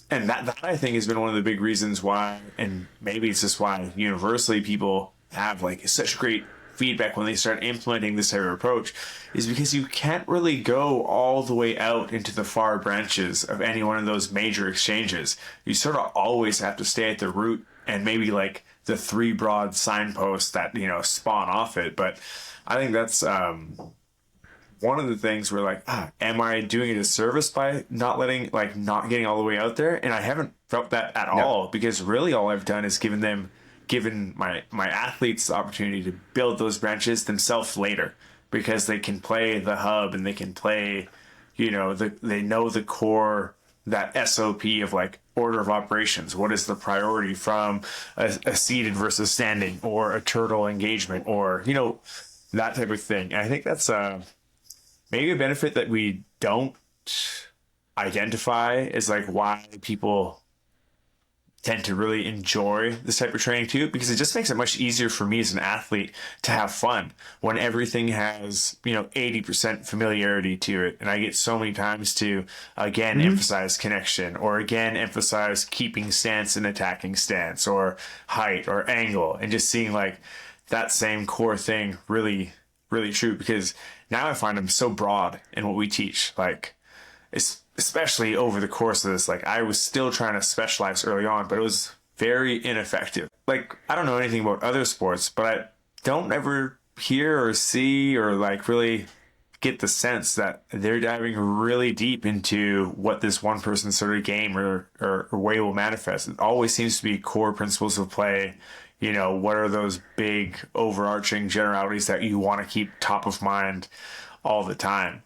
And that I think has been one of the big reasons why, and maybe it's just why universally people have like such great feedback when they start implementing this type of approach, is because you can't really go all the way out into the far branches of any one of those major exchanges. You sort of always have to stay at the root and maybe like the three broad signposts that, spawn off it. But I think that's one of the things where like, am I doing a disservice by not getting all the way out there? And I haven't felt that at all, because really all I've done is given my athletes the opportunity to build those branches themselves later, because they can play the hub and they can play, they know the core, that SOP of like order of operations. What is the priority from a seated versus standing, or a turtle engagement, or, that type of thing. And I think that's maybe a benefit that we don't identify as like why people tend to really enjoy this type of training too, because it just makes it much easier for me as an athlete to have fun when everything has 80% familiarity to it, and I get so many times to again emphasize connection, or again emphasize keeping stance and attacking stance, or height or angle, and just seeing like that same core thing really really true, because now I find I'm so broad in what we teach, like especially over the course of this. Like I was still trying to specialize early on, but it was very ineffective. Like I don't know anything about other sports, but I don't ever hear or see or like really get the sense that they're diving really deep into what this one person sort of game or way will manifest. It always seems to be core principles of play. What are those big overarching generalities that you want to keep top of mind all the time?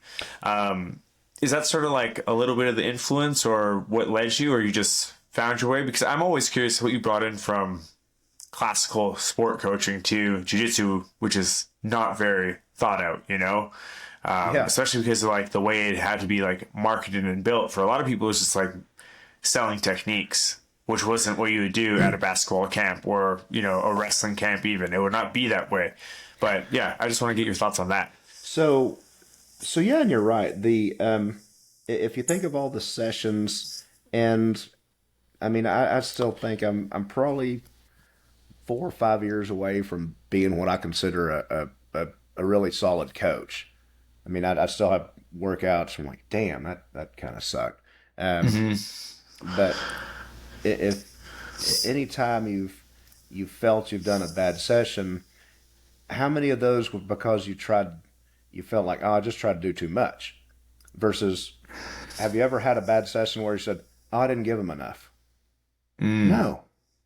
Is that sort of like a little bit of the influence, or what led you, or you just found your way? Because I'm always curious what you brought in from classical sport coaching to jiu-jitsu, which is not very thought out, especially because of like the way it had to be like marketed and built. For a lot of people, it's just like selling techniques, which wasn't what you would do at a basketball camp or, a wrestling camp even. It would not be that way. But yeah, I just want to get your thoughts on that. So yeah, and you're right. If you think of all the sessions, and I mean, I still think I'm probably 4 or 5 years away from being what I consider a really solid coach. I mean, I still have workouts. I'm like, damn, that kind of sucked. But if any time you've felt you've done a bad session, how many of those were because you felt like, I just tried to do too much? Versus, have you ever had a bad session where you said, I didn't give him enough? No.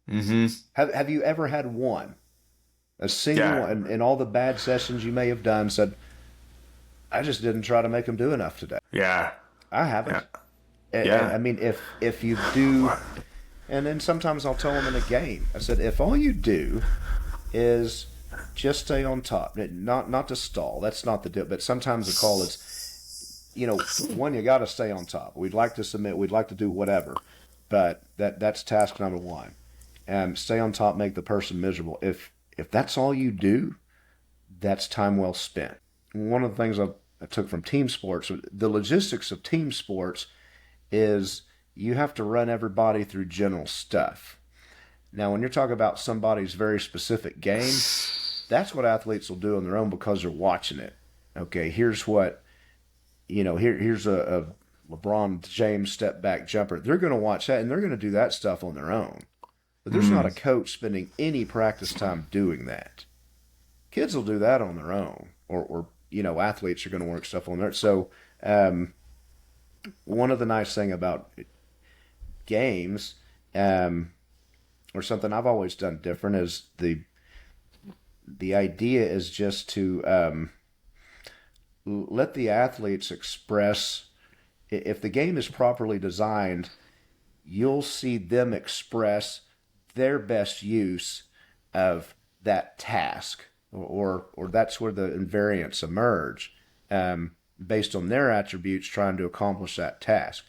Have you ever had one, a single one, in all the bad sessions you may have done, said, I just didn't try to make him do enough today? Yeah. I haven't. Yeah. I mean, if you do, and then sometimes I'll tell them in a game, I said, if all you do is just stay on top, not to stall. That's not the deal. But sometimes the call is, one, you got to stay on top. We'd like to submit. We'd like to do whatever, but that's task number one. Stay on top. Make the person miserable. If that's all you do, that's time well spent. One of the things I took from team sports, the logistics of team sports, is you have to run everybody through general stuff. Now, when you're talking about somebody's very specific game, that's what athletes will do on their own because they're watching it. Okay, here's what, here's a LeBron James step back jumper. They're going to watch that and they're going to do that stuff on their own. But there's not a coach spending any practice time doing that. Kids will do that on their own, or athletes are going to work stuff on their own. So one of the nice thing about games, or something I've always done different is the idea is just to let the athletes express. If the game is properly designed, you'll see them express their best use of that task, or that's where the invariants emerge, based on their attributes trying to accomplish that task.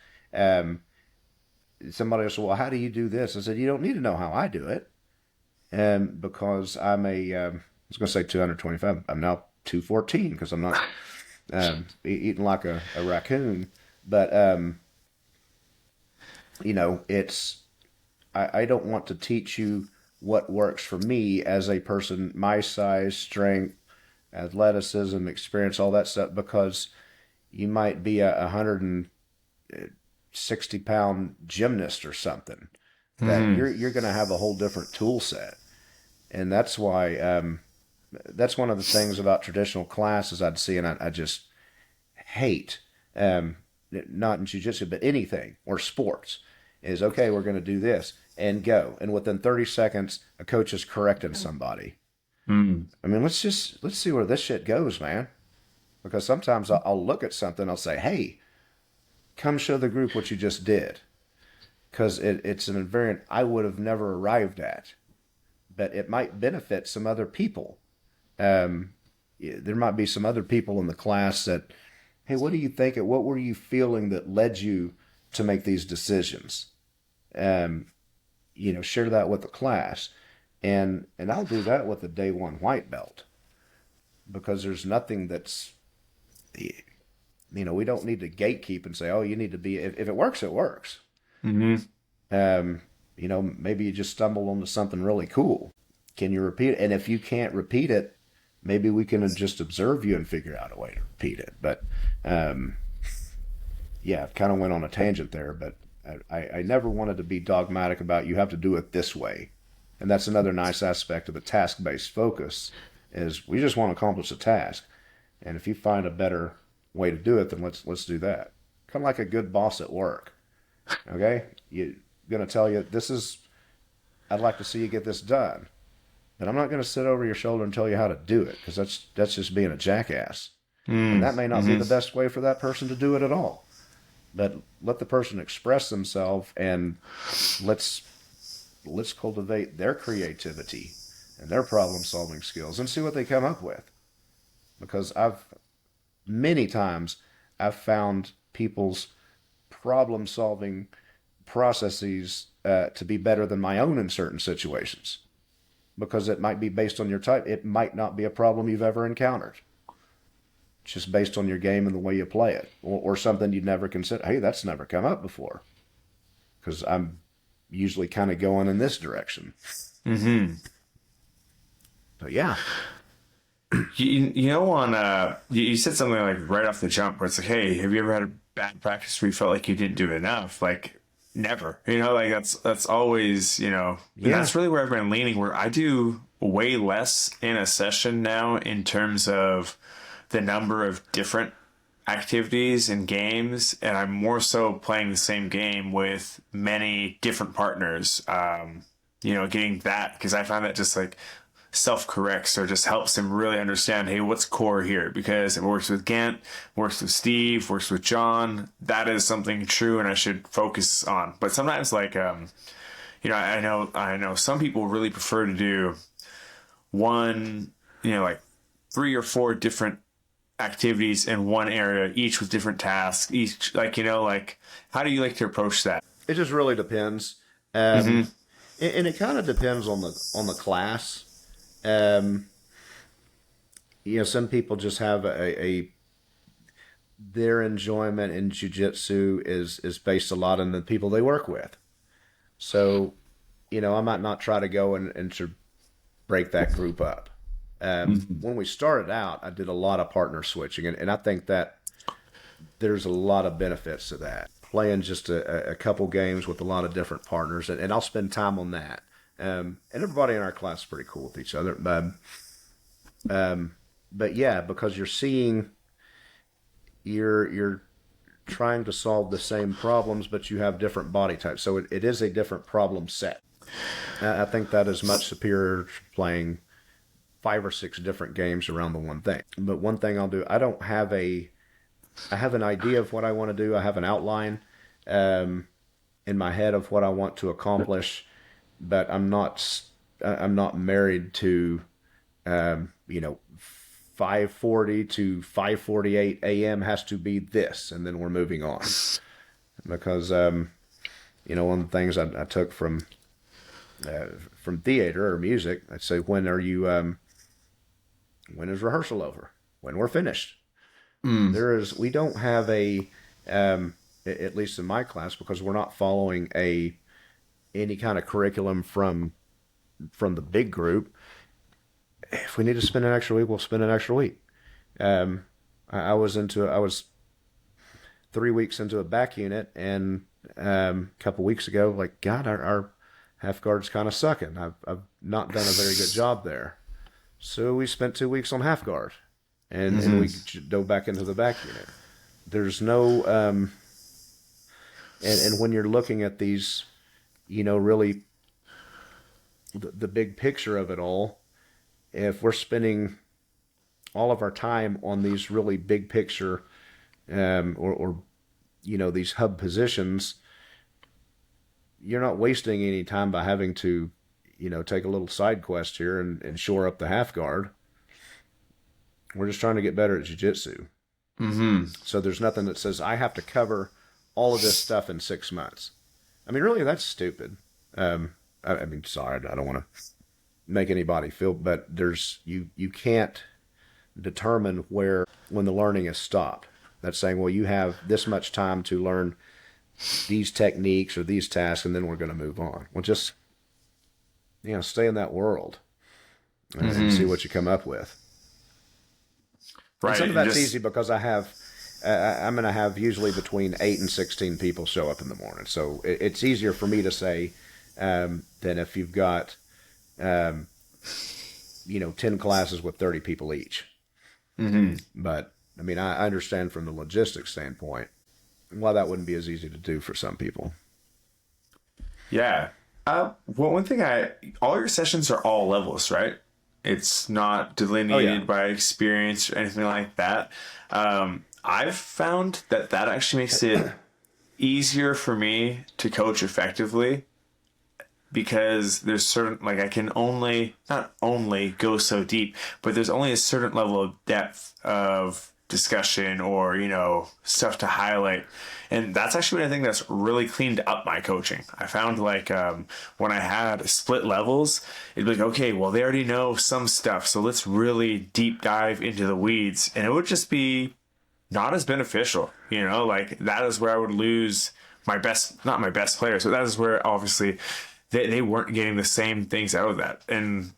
Somebody will say, well, how do you do this? I said, you don't need to know how I do it, because I'm I was going to say 225. I'm now 214 because I'm not eating like a raccoon. But, it's, I don't want to teach you what works for me as a person, my size, strength, athleticism, experience, all that stuff, because you might be a 160-pound gymnast or something. That you're going to have a whole different tool set. And that's why, that's one of the things about traditional classes I'd see, and I just hate, not in jiu-jitsu, but anything, or sports, is, okay, we're going to do this, and go. And within 30 seconds, a coach is correcting somebody. I mean, let's see where this shit goes, man. Because sometimes I'll look at something, I'll say, hey, come show the group what you just did. Because it's an invariant I would have never arrived at. But it might benefit some other people. There might be some other people in the class that, hey, what do you think? What were you feeling that led you to make these decisions? Share that with the class. And I'll do that with a day one white belt. Because there's nothing that's, we don't need to gatekeep and say, oh, you need to be, if it works, it works. Maybe you just stumble onto something really cool. Can you repeat it? And if you can't repeat it, maybe we can just observe you and figure out a way to repeat it. But, yeah, kind of went on a tangent there, but I never wanted to be dogmatic about you have to do it this way. And that's another nice aspect of the task-based focus, is we just want to accomplish a task. And if you find a better way to do it, then let's do that. Kind of like a good boss at work. Okay? You're going to tell you, I'd like to see you get this done. But I'm not going to sit over your shoulder and tell you how to do it, because that's just being a jackass. And that may not be the best way for that person to do it at all. But let the person express themselves, and let's cultivate their creativity and their problem-solving skills and see what they come up with. Because many times I've found people's problem-solving processes to be better than my own in certain situations. Because it might be based on your type. It might not be a problem you've ever encountered. Just based on your game and the way you play it. Or something you'd never consider. Hey, that's never come up before. Because I'm usually kind of going in this direction. But yeah. You said something like right off the jump where it's like, hey, have you ever had a bad practice where you felt like you didn't do enough? Like, never. That's always, and that's really where I've been leaning, where I do way less in a session now in terms of the number of different activities and games, and I'm more so playing the same game with many different partners, getting that, because I find that just like self-corrects or just helps him really understand, hey, what's core here? Because it works with Gant, works with Steve, works with John. That is something true and I should focus on. But sometimes I know some people really prefer to do one, like 3 or 4 different activities in one area, each with different tasks, each how do you like to approach that? It just really depends. And it kind of depends on the class. Some people just have their enjoyment in jiu-jitsu is based a lot on the people they work with. So, I might not try to go and to break that group up. When we started out, I did a lot of partner switching, and I think that there's a lot of benefits to that. Playing just a couple games with a lot of different partners, and I'll spend time on that. And everybody in our class is pretty cool with each other. But yeah, because you're trying to solve the same problems, but you have different body types. So it is a different problem set. I think that is much superior to playing 5 or 6 different games around the one thing. But one thing I'll do, I have an idea of what I want to do. I have an outline in my head of what I want to accomplish, but I'm not married to, 5:40 to 5:48 a.m. has to be this, and then we're moving on. Because, one of the things I took from theater or music, I'd say, when is rehearsal over? When we're finished. We don't have at least in my class, because we're not following any kind of curriculum from the big group. If we need to spend an extra week, we'll spend an extra week. I was 3 weeks into a back unit, and a couple weeks ago, like, God, our half guard's kind of sucking. I've not done a very good job there. So we spent 2 weeks on half guard, and we dove back into the back unit. There's no, and when you're looking at these, really the big picture of it all, if we're spending all of our time on these really big picture, or these hub positions, you're not wasting any time by having to, take a little side quest here and shore up the half guard. We're just trying to get better at jiu-jitsu. So there's nothing that says I have to cover all of this stuff in 6 months. I mean, really, that's stupid. Sorry, I don't want to make anybody feel, but you can't determine when the learning is stopped. That's saying, well, you have this much time to learn these techniques or these tasks, and then we're going to move on. Well, just, stay in that world and see what you come up with. Right. And some of that's easy because I'm going to have usually between 8 and 16 people show up in the morning. So it's easier for me to say than if you've got, 10 classes with 30 people each. But, I understand from the logistics standpoint why that wouldn't be as easy to do for some people. Yeah. Well, one thing all your sessions are all levels, right? It's not delineated by experience or anything like that. I've found that actually makes it easier for me to coach effectively, because there's certain, like, I can not only go so deep, but there's only a certain level of depth of discussion or, stuff to highlight. And that's actually one thing that's really cleaned up my coaching. I found, like, when I had split levels, it'd be like, okay, well, they already know some stuff, so let's really deep dive into the weeds. And it would just be not as beneficial, like, that is where I would lose not my best players. So that is where, obviously, they weren't getting the same things out of that. And,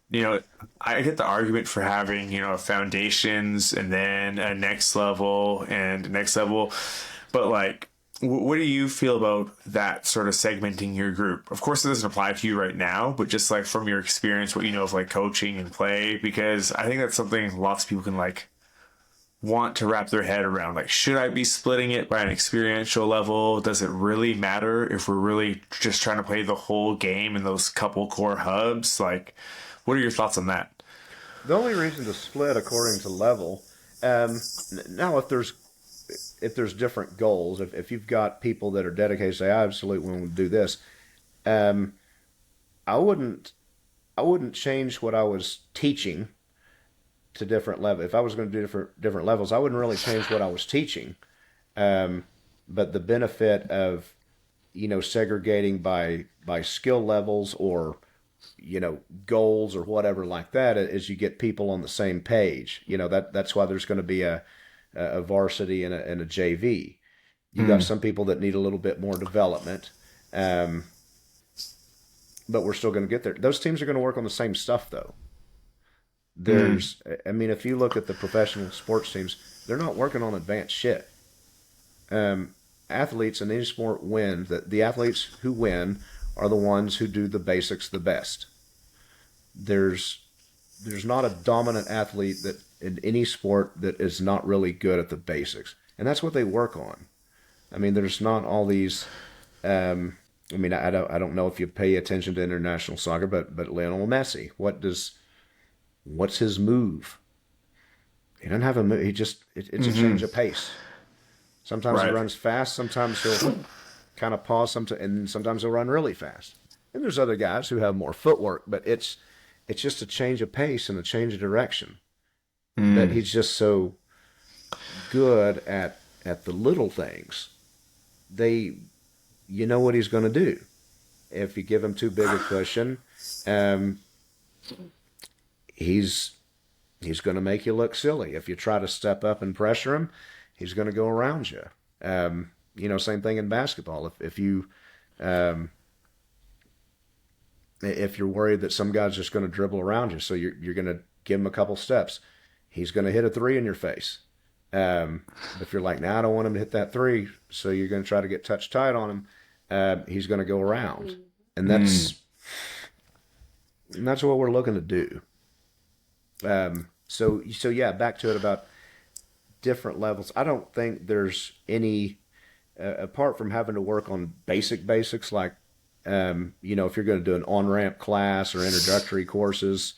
I get the argument for having, foundations and then a next level and next level. But, like, what do you feel about that sort of segmenting your group? Of course, it doesn't apply to you right now, but just, like, from your experience, what you know of, like, coaching and play, because I think that's something lots of people can, like, want to wrap their head around. Like, should I be splitting it by an experiential level? Does it really matter if we're really just trying to play the whole game in those couple core hubs? Like, what are your thoughts on that? The only reason to split according to level, now if there's different goals, if you've got people that are dedicated, say, I absolutely want to do this, I wouldn't change what I was teaching to different levels. If I was going to do different levels, I wouldn't really change what I was teaching. But the benefit of, segregating by skill levels or, goals or whatever like that is you get people on the same page. That's why there's going to be a varsity and a JV. You got some people that need a little bit more development. But we're still going to get there. Those teams are going to work on the same stuff, though. If you look at the professional sports teams, they're not working on advanced shit. Athletes in any sport win. The athletes who win are the ones who do the basics the best. There's not a dominant athlete that in any sport that is not really good at the basics, and that's what they work on. There's not all these I mean, I don't know if you pay attention to international soccer, but Lionel Messi, what's his move? He doesn't have a move. It's a change of pace. Sometimes he Right. runs fast. Sometimes he'll kind of pause. And sometimes he'll run really fast. And there's other guys who have more footwork, but it's just a change of pace and a change of direction. That he's just so good at the little things. You know what he's going to do. If you give him too big a cushion, he's going to make you look silly. If you try to step up and pressure him, he's going to go around you. Same thing in basketball. If you're worried that some guy's just going to dribble around you, so you're going to give him a couple steps, he's going to hit a three in your face. If you're like, nah, I don't want him to hit that three, so you're going to try to get touch tight on him, he's going to go around. And that's what we're looking to do. So yeah, back to it about different levels. I don't think there's any, apart from having to work on basics, like, if you're going to do an on-ramp class or introductory courses,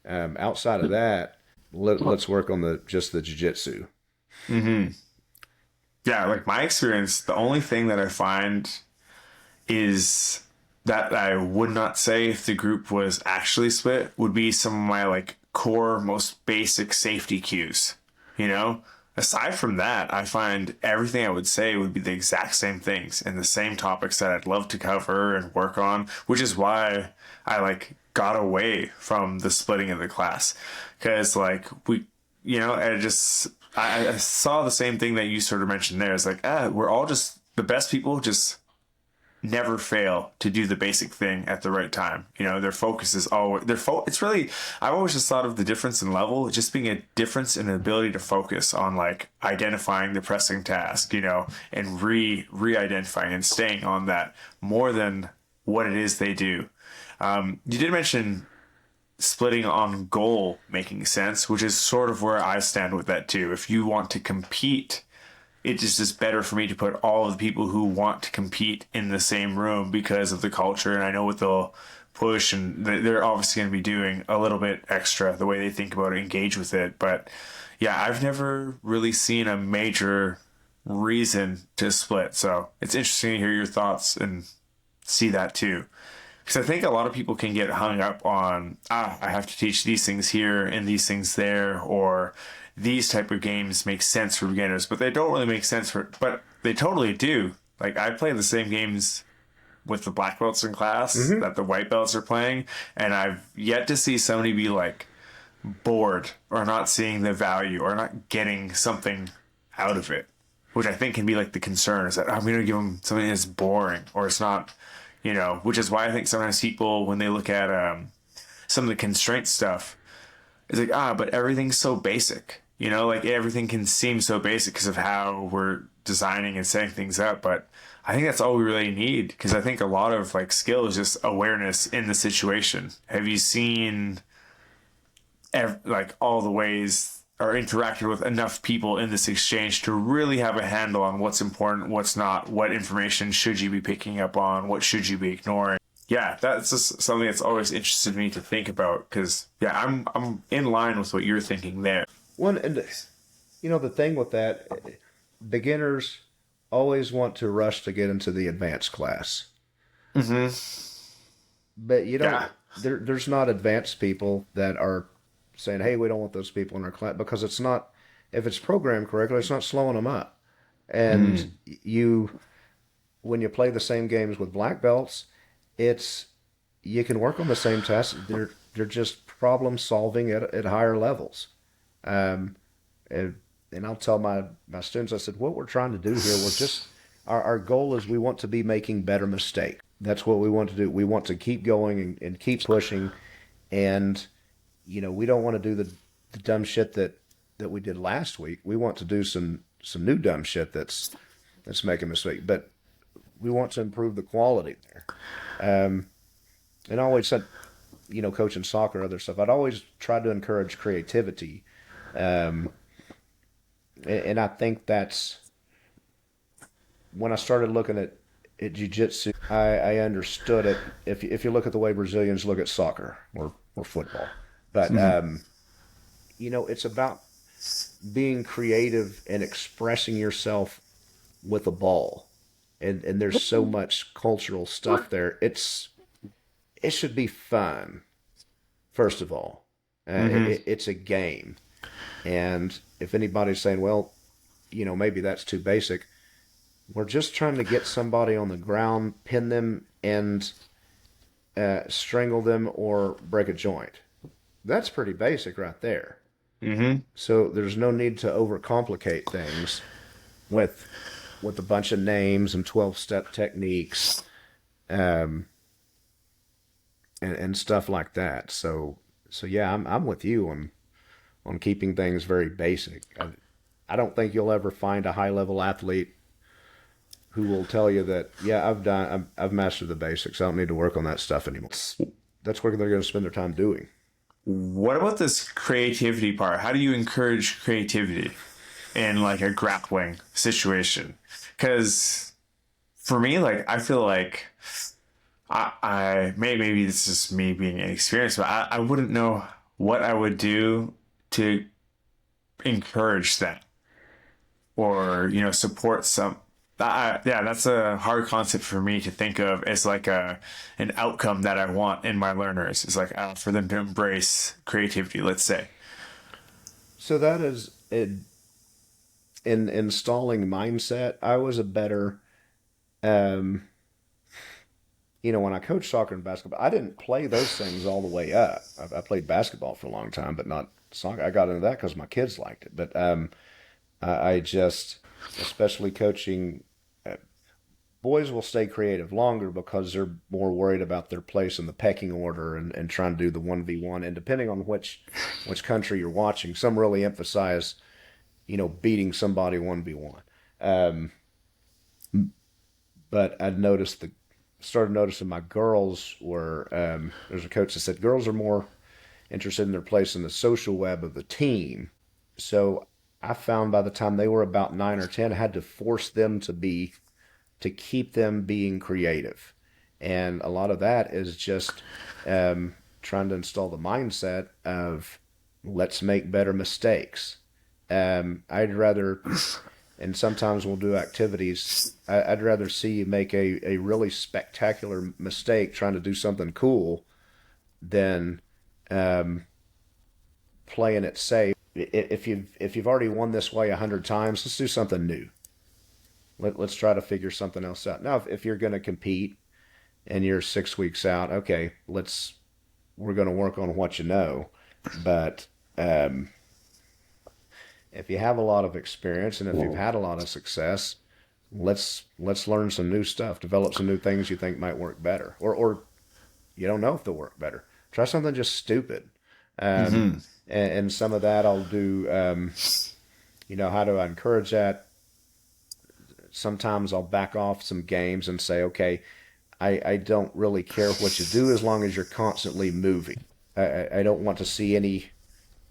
outside of that, let's work on just the jiu-jitsu. Yeah, like my experience, the only thing that I find is that I would not say if the group was actually split would be some of my like core, most basic safety cues. Aside from that, I find everything I would say would be the exact same things and the same topics that I'd love to cover and work on, which is why I like got away from the splitting of the class. Because like I saw the same thing that you sort of mentioned there. It's like, we're all just the best people, just never fail to do the basic thing at the right time. Their focus is always it's really, I've always just thought of the difference in level just being a difference in the ability to focus on like identifying the pressing task, and re-identifying and staying on that more than what it is they do. You did mention splitting on goal making sense, which is sort of where I stand with that too. If you want to compete, it just is better for me to put all of the people who want to compete in the same room because of the culture. And I know what they'll push, and they're obviously going to be doing a little bit extra the way they think about it, engage with it. But yeah, I've never really seen a major reason to split. So it's interesting to hear your thoughts and see that too. Because I think a lot of people can get hung up on, I have to teach these things here and these things there, or these type of games make sense for beginners, but they don't really make sense but they totally do. Like I play the same games with the black belts in class that the white belts are playing, and I've yet to see somebody be like bored or not seeing the value or not getting something out of it, which I think can be like the concern is that I'm going to give them something that's boring or it's not, which is why I think sometimes people, when they look at some of the constraint stuff, it's like, but everything's so basic, like everything can seem so basic because of how we're designing and setting things up. But I think that's all we really need, because I think a lot of like skill is just awareness in the situation. Have you seen like all the ways or interacted with enough people in this exchange to really have a handle on what's important, what's not, what information should you be picking up on, what should you be ignoring? Yeah, that's just something that's always interested me to think about, because yeah, I'm in line with what you're thinking there. And the thing with that, beginners always want to rush to get into the advanced class. But there's not advanced people that are saying, hey, we don't want those people in our class, because it's not, if it's programmed correctly, it's not slowing them up. And when you play the same games with black belts, you can work on the same tasks. They're just problem solving at higher levels. And I'll tell my students, I said, what we're trying to do here, we're just, our goal is we want to be making better mistakes. That's what we want to do. We want to keep going and keep pushing. And, we don't want to do the dumb shit that we did last week. We want to do some new dumb shit that's making mistakes. But we want to improve the quality there. And I always said, coaching soccer, other stuff, I'd always tried to encourage creativity. And I think that's when I started looking at at jiu-jitsu, I understood it. If you look at the way Brazilians look at soccer or football, but it's about being creative and expressing yourself with a ball, and there's so much cultural stuff there. It should be fun, first of all. It's a game, and if anybody's saying, well, maybe that's too basic, we're just trying to get somebody on the ground, pin them, and strangle them or break a joint. That's pretty basic right there. So there's no need to overcomplicate things with a bunch of names and 12-step techniques, and stuff like that. So yeah, I'm with you on keeping things very basic. I don't think you'll ever find a high-level athlete who will tell you that, yeah, I've mastered the basics. I don't need to work on that stuff anymore. That's what they're going to spend their time doing. What about this creativity part? How do you encourage creativity in like a grappling situation? Because for me, like, I feel like I maybe this is me being inexperienced, but I wouldn't know what I would do to encourage that or, support some. Yeah, that's a hard concept for me to think of as like an outcome that I want in my learners. It's like for them to embrace creativity, let's say. So that is in installing mindset. I was a better, when I coached soccer and basketball, I didn't play those things all the way up. I played basketball for a long time, but not soccer. I got into that because my kids liked it. But I just, especially coaching, boys will stay creative longer because they're more worried about their place in the pecking order and trying to do the 1v1. And depending on which country you're watching, some really emphasize, beating somebody 1v1. But started noticing my girls were, there's a coach that said girls are more interested in their place in the social web of the team. So I found by the time they were about 9 or 10, I had to force them to keep them being creative. And a lot of that is just trying to install the mindset of let's make better mistakes. I'd rather, and sometimes we'll do activities, I'd rather see you make a really spectacular mistake trying to do something cool than playing it safe. If you've already won this way 100 times, let's do something new. Let's try to figure something else out. Now, if you're going to compete and you're 6 weeks out, okay, we're going to work on what you know. But if you have a lot of experience and if you've had a lot of success, let's learn some new stuff, develop some new things you think might work better, or you don't know if they'll work better. Try something just stupid. And some of that I'll do, how do I encourage that? Sometimes I'll back off some games and say, okay, I don't really care what you do as long as you're constantly moving. I don't want to see any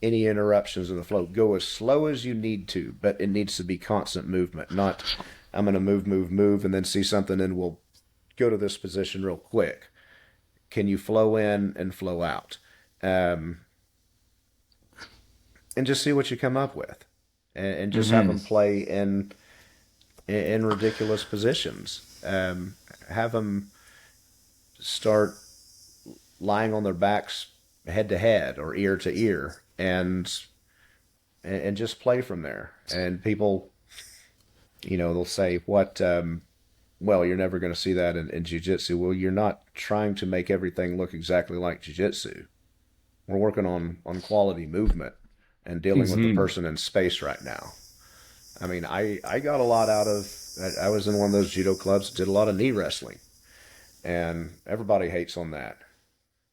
interruptions in the flow. Go as slow as you need to, but it needs to be constant movement, not I'm going to move, and then see something and we'll go to this position real quick. Can you flow in and flow out? And just see what you come up with. And just have them play in ridiculous positions. Have them start lying on their backs head to head or ear to ear and just play from there. And people, they'll say, well, you're never going to see that in jiu-jitsu. Well, you're not trying to make everything look exactly like jiu-jitsu. We're working on quality movement and dealing with the person in space right now. I mean, I got a lot out of, I was in one of those judo clubs, did a lot of knee wrestling, and everybody hates on that.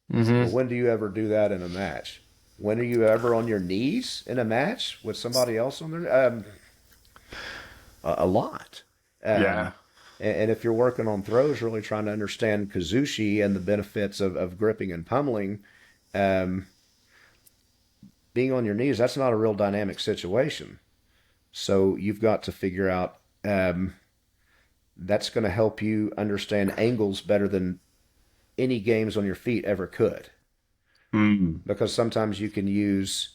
But when do you ever do that in a match? When are you ever on your knees in a match with somebody else on their, a lot. Yeah. And if you're working on throws, really trying to understand kazushi and the benefits of gripping and pummeling, being on your knees, that's not a real dynamic situation. So you've got to figure out that's going to help you understand angles better than any games on your feet ever could. Because sometimes you can use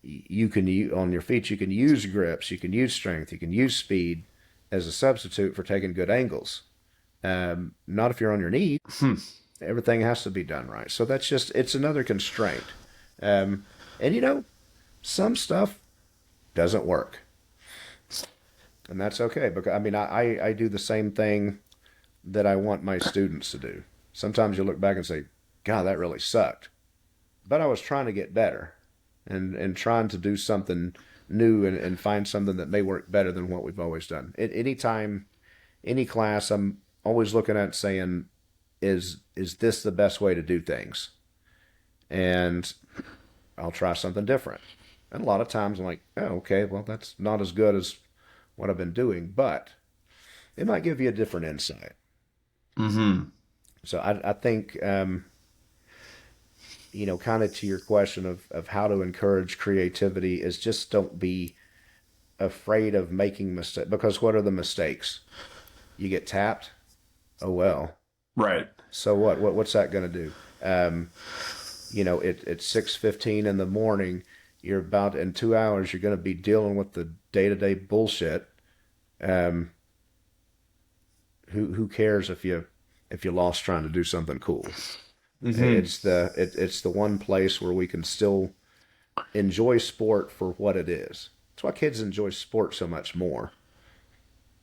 on your feet, you can use grips, you can use strength, you can use speed as a substitute for taking good angles. Not if you're on your knee. Everything has to be done right. So that's just, it's another constraint. And some stuff doesn't work. And that's okay. Because I do the same thing that I want my students to do. Sometimes you look back and say, God, that really sucked. But I was trying to get better and trying to do something new and find something that may work better than what we've always done. At any time, any class, I'm always looking at saying, is this the best way to do things? And I'll try something different. And a lot of times I'm like, oh, okay, well, that's not as good as what I've been doing, but it might give you a different insight. So I think, kind of to your question of how to encourage creativity is just don't be afraid of making mistakes. Because what are the mistakes? You get tapped? Oh, well. Right. So what's that going to do? It's 6:15 in the morning. You're about in 2 hours. You're going to be dealing with the day-to-day bullshit. Who cares if you lost trying to do something cool? It's the one place where we can still enjoy sport for what it is. That's why kids enjoy sport so much more,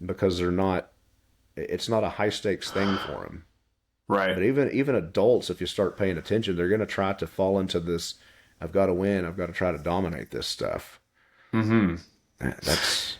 because it's not a high stakes thing for them. Right. But even adults, if you start paying attention, they're going to try to fall into this, I've got to win, I've got to try to dominate this stuff. That's...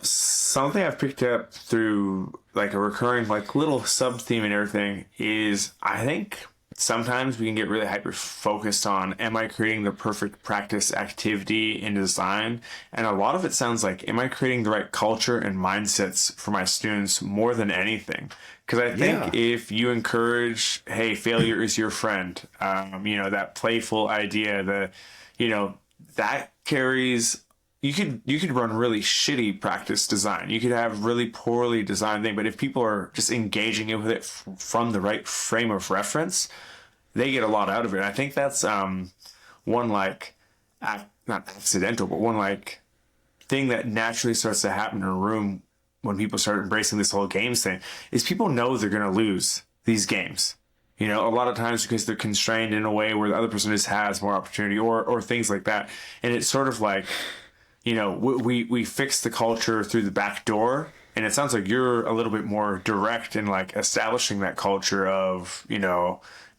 something I've picked up through like a recurring like little sub theme and everything is I think sometimes we can get really hyper focused on, am I creating the perfect practice activity and design? And a lot of it sounds like, am I creating the right culture and mindsets for my students more than anything? Because I think if you encourage, hey, failure is your friend, that playful idea, that carries. You could run really shitty practice design. You could have really poorly designed thing, but if people are just engaging with it from the right frame of reference, they get a lot out of it. And I think that's one like not accidental, but one like thing that naturally starts to happen in a room when people start embracing this whole games thing is people know they're going to lose these games. A lot of times because they're constrained in a way where the other person just has more opportunity or things like that. And it's sort of like, we fix the culture through the back door, and it sounds like you're a little bit more direct in like establishing that culture of,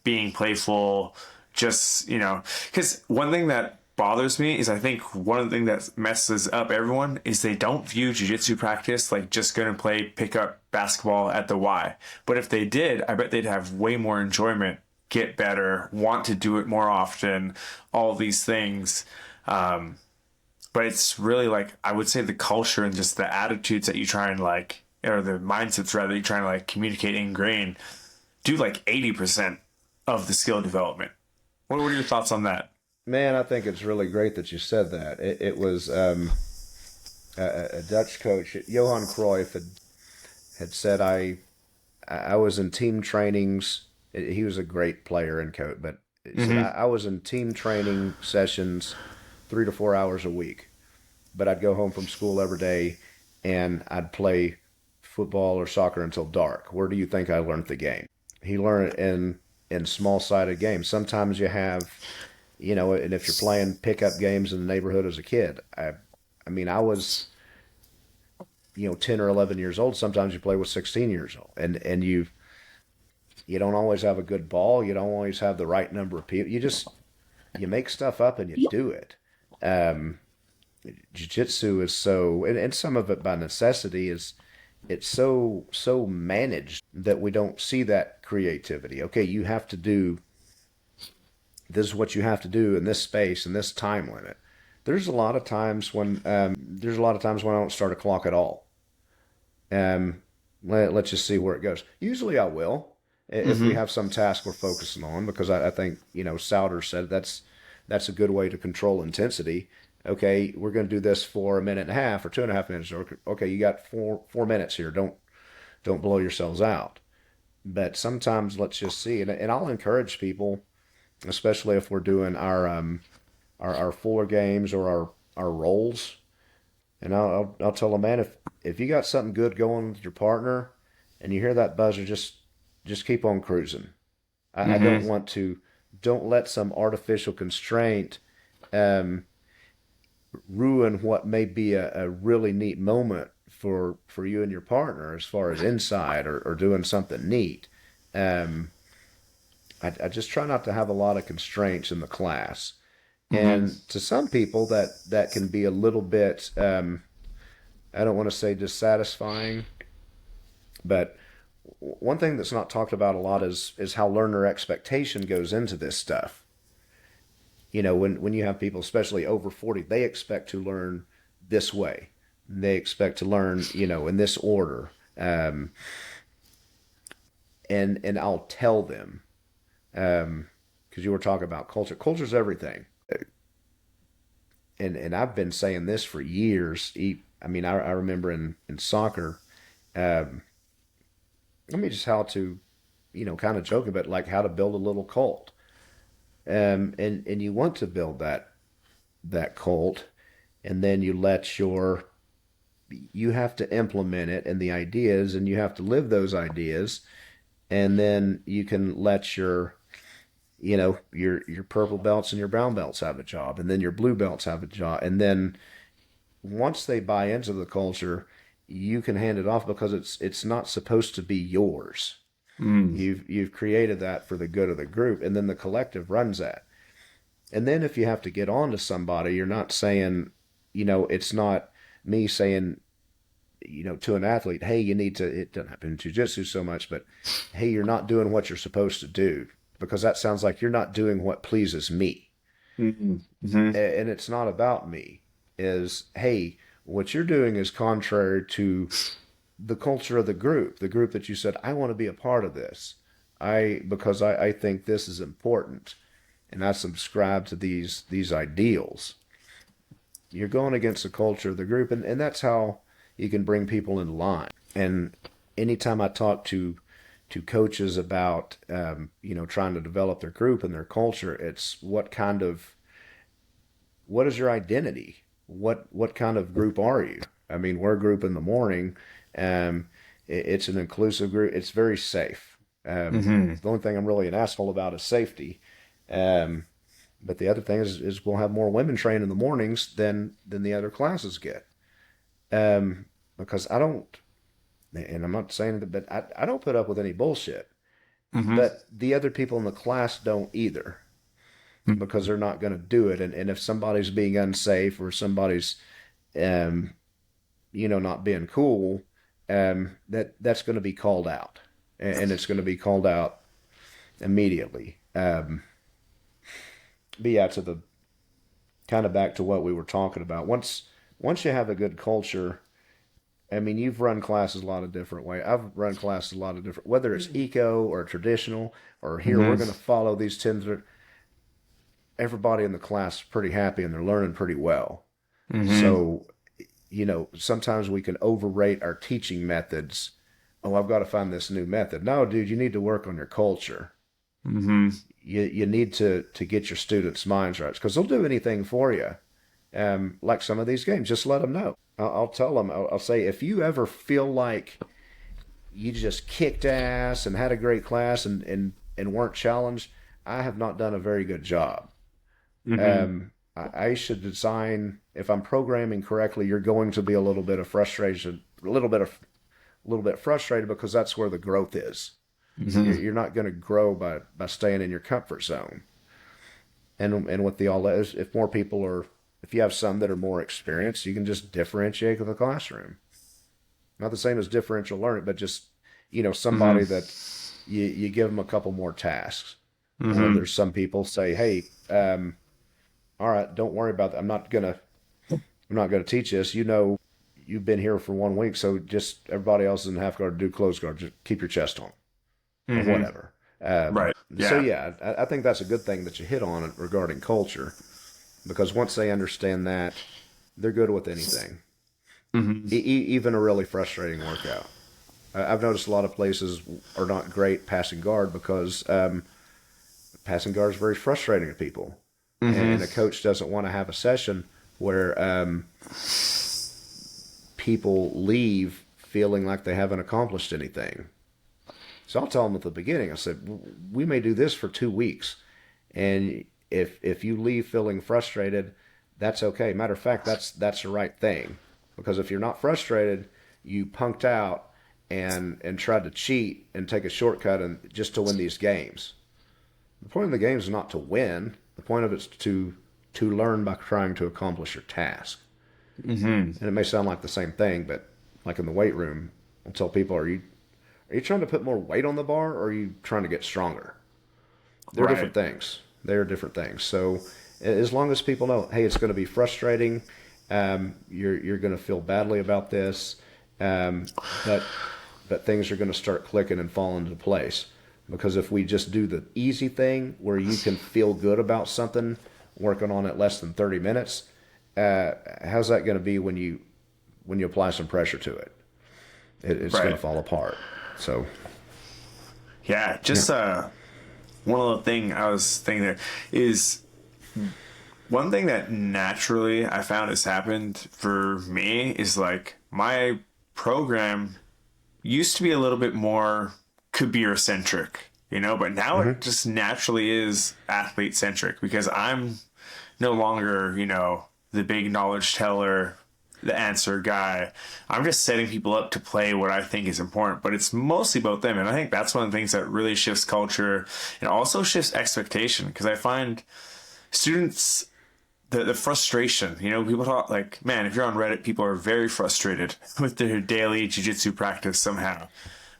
being playful, just, because one thing that bothers me is I think one of the things that messes up everyone is they don't view jiu-jitsu practice like just going to play pickup basketball at the Y. But if they did, I bet they'd have way more enjoyment, get better, want to do it more often, all these things. But it's really like, I would say the culture and just the attitudes that you try and like, or the mindsets rather, you try and like communicate, ingrain, do like 80% of the skill development. What are your thoughts on that? Man, I think it's really great that you said that. It was a Dutch coach, Johan Cruyff, had said I was in team trainings. He was a great player and coach, but he said, I was in team training sessions 3 to 4 hours a week, but I'd go home from school every day and I'd play football or soccer until dark. Where do you think I learned the game? He learned it in small-sided games. Sometimes you have, and if you're playing pickup games in the neighborhood as a kid, I was, 10 or 11 years old. Sometimes you play with 16 years old, and you don't always have a good ball. You don't always have the right number of people. You make stuff up and you do it. Jiu-jitsu is so, and some of it by necessity it's so managed that we don't see that creativity. Okay, you have to do, this is what you have to do in this space and this time limit. There's a lot of times when I don't start a clock at all. Let's just see where it goes. Usually I will if we have some task we're focusing on, because I think Souter said that's a good way to control intensity. Okay, we're going to do this for a minute and a half or 2.5 minutes. Or okay, you got four minutes here. Don't blow yourselves out. But sometimes let's just see, and I'll encourage people, especially if we're doing our fuller games or our rolls, and I'll tell them, man, if you got something good going with your partner, and you hear that buzzer, just keep on cruising. I don't want to. Don't let some artificial constraint um, ruin what may be a really neat moment for you and your partner as far as insight or doing something neat. Um, I just try not to have a lot of constraints in the class. And to some people that can be a little bit, I don't want to say dissatisfying, but one thing that's not talked about a lot is how learner expectation goes into this stuff. You know, when you have people, especially over 40, they expect to learn this way. They expect to learn, in this order. And I'll tell them, because you were talking about culture. Culture's everything. And I've been saying this for years. I mean, I remember in soccer, let me just how to, kind of joke about like how to build a little cult. And you want to build that cult, and then you have to implement it and the ideas, and you have to live those ideas, and then you can let your purple belts and your brown belts have a job, and then your blue belts have a job, and then once they buy into the culture, you can hand it off because it's not supposed to be yours. You've created that for the good of the group, and then the collective runs that. And then if you have to get on to somebody, you're not saying, it's not me saying, to an athlete, hey, you need to, it doesn't happen in jiu-jitsu so much, but hey, you're not doing what you're supposed to do, because that sounds like you're not doing what pleases me. And it's not about me. Is, hey, what you're doing is contrary to the culture of the group that you said, I want to be a part of this. Because I think this is important, and I subscribe to these ideals. You're going against the culture of the group, and that's how you can bring people in line. And anytime I talk to coaches about trying to develop their group and their culture, it's what is your identity? What kind of group are you? I mean, we're a group in the morning. It's an inclusive group. It's very safe. The only thing I'm really an asshole about is safety. But the other thing is we'll have more women train in the mornings than the other classes get. Because I don't, and I'm not saying that, but I don't put up with any bullshit. But the other people in the class don't either, because they're not going to do it. And if somebody's being unsafe, or somebody's, not being cool, that's going to be called out, and it's going to be called out immediately. But yeah, to the kind of back to what we were talking about. Once you have a good culture, I mean, you've run classes a lot of different ways. I've run classes a lot of different, whether it's eco or traditional, or here we're going to follow these 10. Everybody in the class is pretty happy, and they're learning pretty well. So, sometimes we can overrate our teaching methods. Oh, I've got to find this new method. No, dude, you need to work on your culture. You need to get your students' minds right, because they'll do anything for you. Like some of these games, just let them know. I'll tell them, I'll say, if you ever feel like you just kicked ass and had a great class and weren't challenged, I have not done a very good job. I should design, if I'm programming correctly, you're going to be a little bit frustrated, because that's where the growth is. You're not going to grow by staying in your comfort zone. And with the all, if more people are, if you have some that are more experienced, you can just differentiate in the classroom. Not the same as differential learning, but just, somebody that you give them a couple more tasks. There's some people say, hey, all right, don't worry about that. I'm not gonna teach this. You've been here for 1 week, so just everybody else is in half guard, do closed guard. Just keep your chest on, or whatever. Right. Yeah. So yeah, I think that's a good thing that you hit on regarding culture. because once they understand that, they're good with anything, even a really frustrating workout. I've noticed a lot of places are not great passing guard because passing guard is very frustrating to people. And a coach doesn't want to have a session where people leave feeling like they haven't accomplished anything. So I'll tell them at the beginning, I said, we may do this for 2 weeks. And if you leave feeling frustrated, that's okay. Matter of fact, that's the right thing. Because if you're not frustrated, you punked out and tried to cheat and take a shortcut and just to win these games. The point of the game is not to win. The point of it is to learn by trying to accomplish your task. And it may sound like the same thing, but like in the weight room, I'll tell people, are you trying to put more weight on the bar, or are you trying to get stronger? They're different things. They're different things. So as long as people know, hey, it's going to be frustrating, you're going to feel badly about this, but things are going to start clicking and falling into place. Because if we just do the easy thing where you can feel good about something, working on it less than 30 minutes, how's that going to be when you apply some pressure to it? It's going to fall apart. So, yeah, just one little thing I was thinking there is one thing that naturally I found has happened for me is like my program used to be a little bit more Kabir-centric, but now it just naturally is athlete-centric because I'm no longer, the big knowledge teller, the answer guy. I'm just setting people up to play what I think is important, but it's mostly about them. And I think that's one of the things that really shifts culture and also shifts expectation, because I find students, the frustration, people talk like, man, if you're on Reddit, people are very frustrated with their daily jiu-jitsu practice somehow.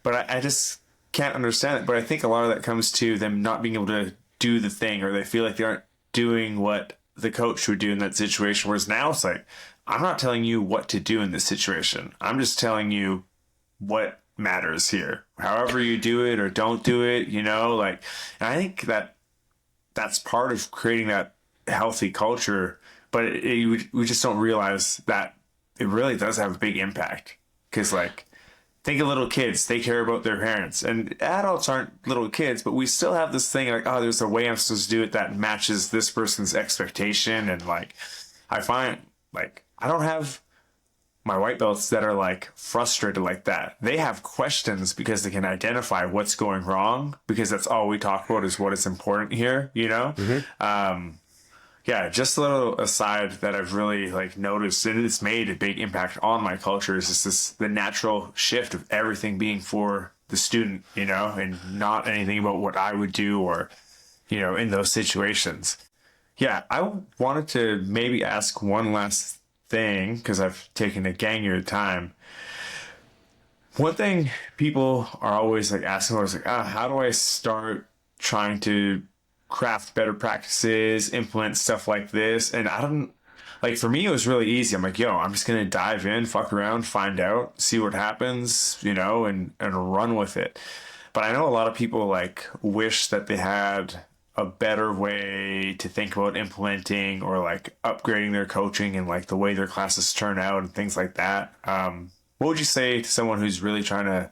But I just can't understand it. But I think a lot of that comes to them not being able to do the thing, or they feel like they aren't doing what the coach would do in that situation. Whereas now it's like, I'm not telling you what to do in this situation. I'm just telling you what matters here. However you do it or don't do it, and I think that's part of creating that healthy culture, but we just don't realize that it really does have a big impact. Because think of little kids, they care about their parents, and adults aren't little kids, but we still have this thing like, oh, there's a way I'm supposed to do it that matches this person's expectation. And I find I don't have my white belts that are frustrated like that. They have questions because they can identify what's going wrong, because that's all we talk about is what is important here, Yeah, just a little aside that I've really noticed, and it's made a big impact on my culture, is just the natural shift of everything being for the student, and not anything about what I would do or, in those situations. Yeah, I wanted to maybe ask one last thing, because I've taken a gang year of time. One thing people are always asking is how do I start trying to craft better practices, implement stuff like this? And I don't for me, it was really easy. I'm I'm just going to dive in, fuck around, find out, see what happens, and run with it. But I know a lot of people wish that they had a better way to think about implementing or upgrading their coaching and the way their classes turn out and things like that. What would you say to someone who's really trying to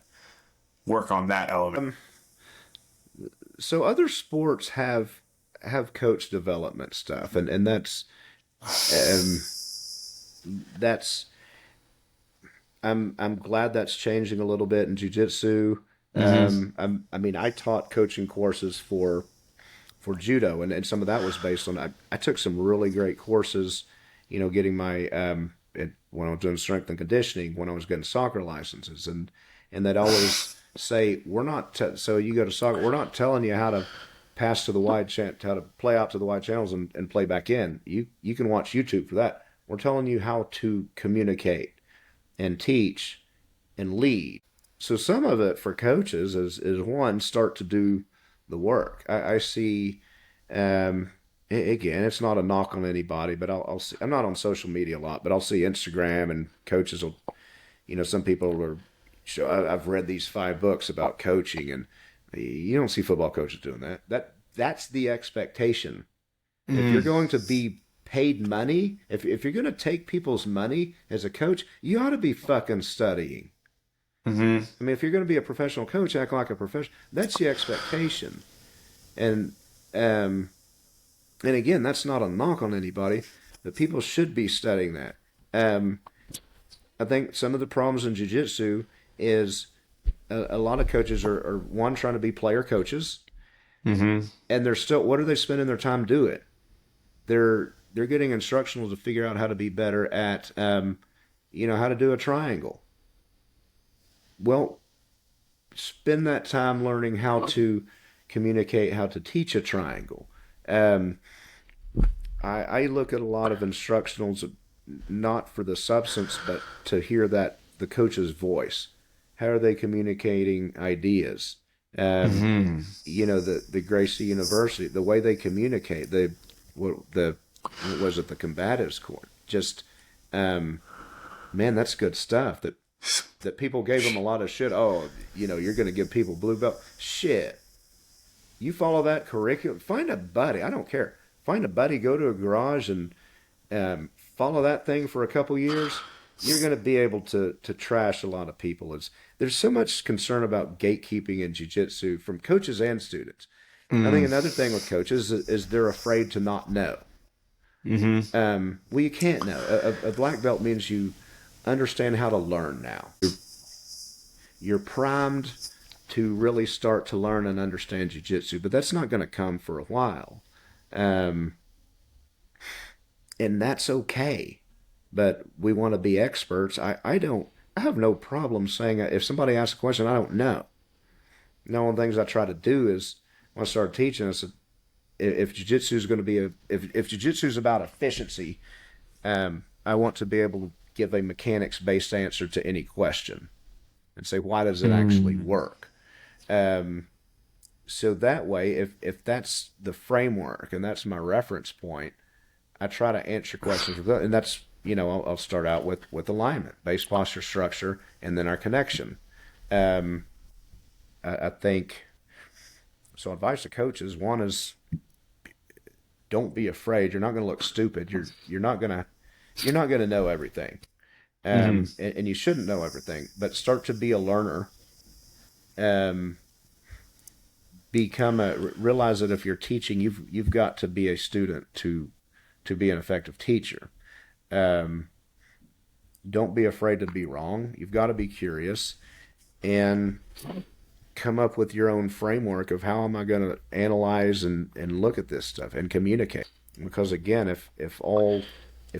work on that element? So other sports have coach development stuff, and that's I'm glad that's changing a little bit in jiu-jitsu. I taught coaching courses for judo, and some of that was based on I took some really great courses, getting my when I was doing strength and conditioning, when I was getting soccer licenses, and they'd always say, we're not so you go to soccer, we're not telling you how to pass to the wide how to play out to the wide channels and play back in. You can watch YouTube for that. We're telling you how to communicate and teach and lead. So some of it for coaches is one, start to do the work. I see, again, it's not a knock on anybody, but I'll see, I'm not on social media a lot, but I'll see Instagram and coaches will, some people are, I've read these 5 books about coaching, and you don't see football coaches doing that. That's the expectation. If you're going to be paid money, if you're going to take people's money as a coach, you ought to be fucking studying. Mm-hmm. I mean, if you're going to be a professional coach, act like a professional. That's the expectation. And again, that's not a knock on anybody, but people should be studying that. I think some of the problems in jiu-jitsu is a lot of coaches are one, trying to be player coaches, and they're still, what are they spending their time doing? They're getting instructionals to figure out how to be better at, how to do a triangle. Well, spend that time learning how to communicate, how to teach a triangle. I look at a lot of instructionals, not for the substance, but to hear that the coach's voice. How are they communicating ideas? The Gracie University, the way they communicate, what was it, the combatives court? Just, man, that's good stuff. That people gave them a lot of shit. Oh, you're going to give people blue belt. Shit. You follow that curriculum. Find a buddy. I don't care. Find a buddy. Go to a garage and follow that thing for a couple years. You're going to be able to trash a lot of people. There's so much concern about gatekeeping in jiu-jitsu from coaches and students. I think another thing with coaches is they're afraid to not know. Well, you can't know. A black belt means you understand how to learn now. You're primed to really start to learn and understand jiu-jitsu, but that's not going to come for a while. And that's okay. But we want to be experts. I have no problem saying, if somebody asks a question, I don't know. One of the things I try to do is, when I started teaching, I said, if jiu-jitsu is going to be if jiu-jitsu is about efficiency, I want to be able to give a mechanics-based answer to any question and say, why does it actually work? So that way, if that's the framework and that's my reference point, I try to answer questions. And that's, I'll start out with alignment, base posture, structure, and then our connection. I think, so advice to coaches, one is, don't be afraid. You're not going to look stupid. You're not going to know everything. And you shouldn't know everything, but start to be a learner. Realize that if you're teaching, you've got to be a student to be an effective teacher. Don't be afraid to be wrong. You've got to be curious and come up with your own framework of how am I going to analyze and look at this stuff and communicate. Because again, if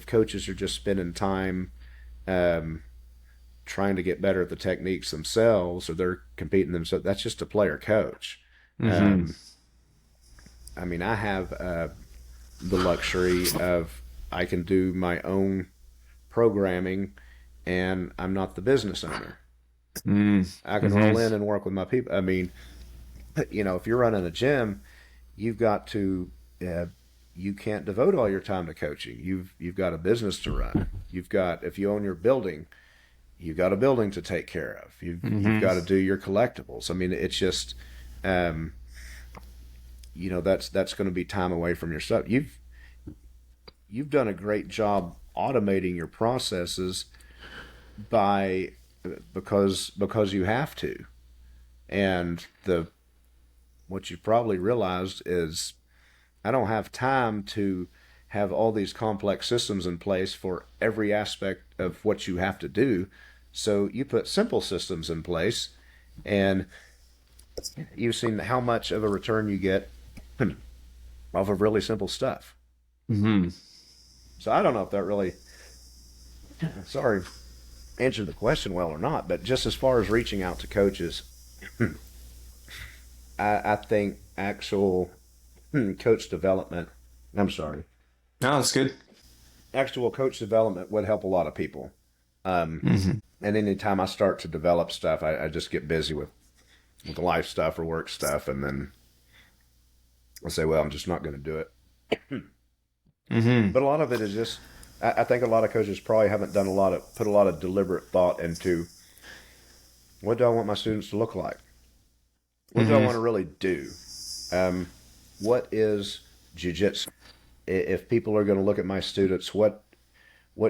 coaches are just spending time trying to get better at the techniques themselves, or they're competing themselves, that's just a player coach. I have the luxury of, I can do my own programming and I'm not the business owner. I can roll in and work with my people. I mean, if you're running a gym, you've got to, you can't devote all your time to coaching. You've got a business to run. If you own your building, you've got a building to take care of. You've got to do your collectibles. I mean, it's just, that's going to be time away from your stuff. You've done a great job automating your processes because you have to. And what you probably realized is, I don't have time to have all these complex systems in place for every aspect of what you have to do. So you put simple systems in place, and you've seen how much of a return you get off of really simple stuff. So I don't know if that really, answered the question well or not, but just as far as reaching out to coaches, I think actual coach development, I'm sorry. No, that's good. Actual coach development would help a lot of people. And anytime I start to develop stuff, I just get busy with life stuff or work stuff, and then I say, well, I'm just not going to do it. But a lot of it is just, I think a lot of coaches probably haven't put a lot of deliberate thought into, what do I want my students to look like? What do I want to really do? What is jiu-jitsu? if people are going to look at my students, what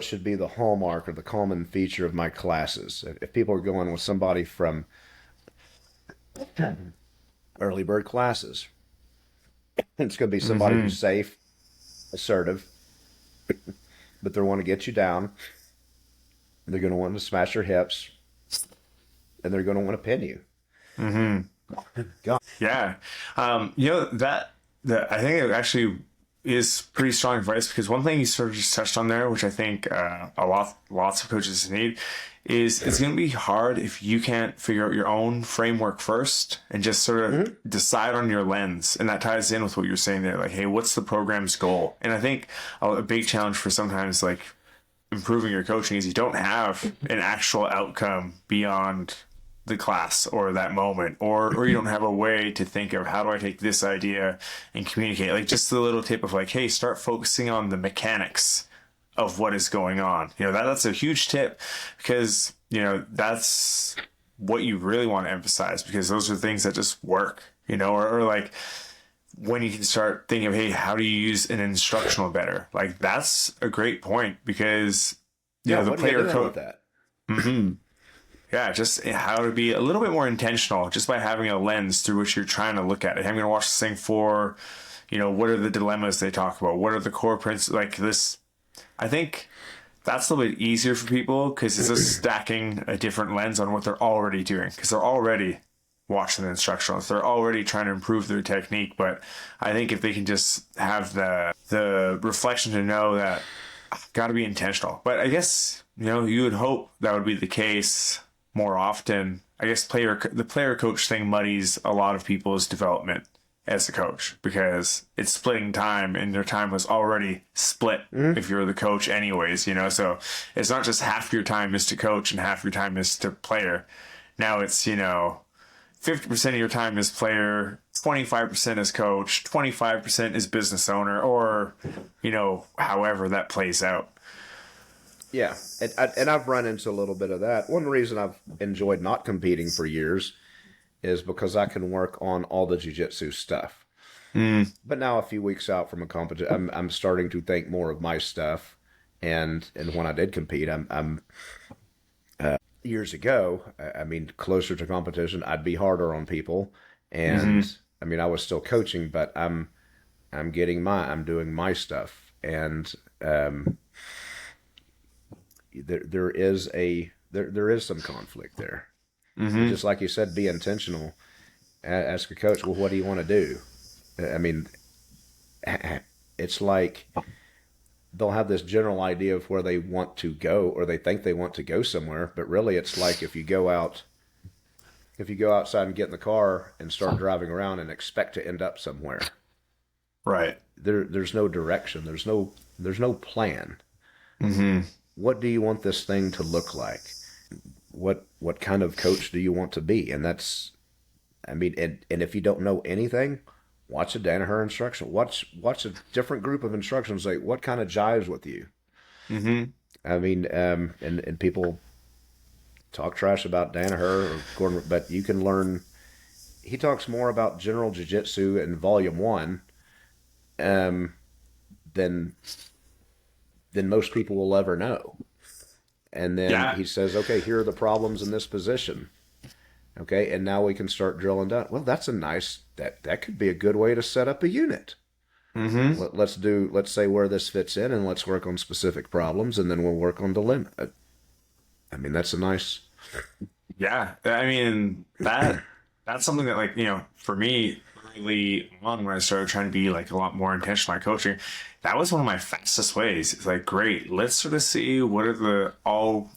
should be the hallmark or the common feature of my classes? If people are going with somebody from early bird classes, it's going to be somebody who's safe, assertive, but they want to get you down. They're going to want to smash your hips, and they're going to want to pin you. God. Yeah. That I think it actually is pretty strong advice, because one thing you sort of just touched on there, which I think lots of coaches need, is it's going to be hard if you can't figure out your own framework first and just sort of decide on your lens. And that ties in with what you're saying there. Like, hey, what's the program's goal? And I think a big challenge for sometimes like improving your coaching is you don't have an actual outcome beyond the class or that moment, or you don't have a way to think of, how do I take this idea and communicate? Like, just the little tip of like, hey, start focusing on the mechanics of what is going on. That's a huge tip, because that's what you really want to emphasize, because those are things that just work, or like when you can start thinking of, hey, how do you use an instructional better? Like, that's a great point, because the player coach that. Yeah, just how to be a little bit more intentional, just by having a lens through which you're trying to look at it. I'm going to watch this thing for, what are the dilemmas they talk about? What are the core principles? Like this, I think that's a little bit easier for people, because it's just stacking a different lens on what they're already doing, because they're already watching the instructionals. They're already trying to improve their technique. But I think if they can just have the reflection to know that, got to be intentional. But I guess, you would hope that would be the case more often. I guess the player coach thing muddies a lot of people's development as a coach, because it's splitting time, and their time was already split if you're the coach anyways, so it's not just half your time is to coach and half your time is to player. Now it's 50% of your time is player, 25% is coach, 25% is business owner, or however that plays out. Yeah, and I've run into a little bit of that. One reason I've enjoyed not competing for years is because I can work on all the jiu-jitsu stuff. But now, a few weeks out from a competition, I'm starting to think more of my stuff. And when I did compete, I'm years ago, closer to competition, I'd be harder on people. And I was still coaching, but I'm doing my stuff. And there is some conflict there. Just like you said, be intentional. Ask a coach, well, what do you want to do? It's like they'll have this general idea of where they want to go, or they think they want to go somewhere, but really it's like if you go outside and get in the car and start driving around and expect to end up somewhere. Right. There's no direction. There's no plan. What do you want this thing to look like? What kind of coach do you want to be? And that's, and if you don't know anything, watch a Danaher instruction. Watch a different group of instructions. Like, what kind of jives with you? And people talk trash about Danaher or Gordon, but you can learn. He talks more about general jiu-jitsu in Volume 1 than most people will ever know. And then he says, okay, here are the problems in this position. Okay, and now we can start drilling down. Well, that's that could be a good way to set up a unit. Let's say where this fits in, and let's work on specific problems, and then we'll work on the limit. That's a nice. Yeah, that's something that, like, for me, early on when I started trying to be like a lot more intentional at coaching, that was one of my fastest ways. It's like, great, let's sort of see what are the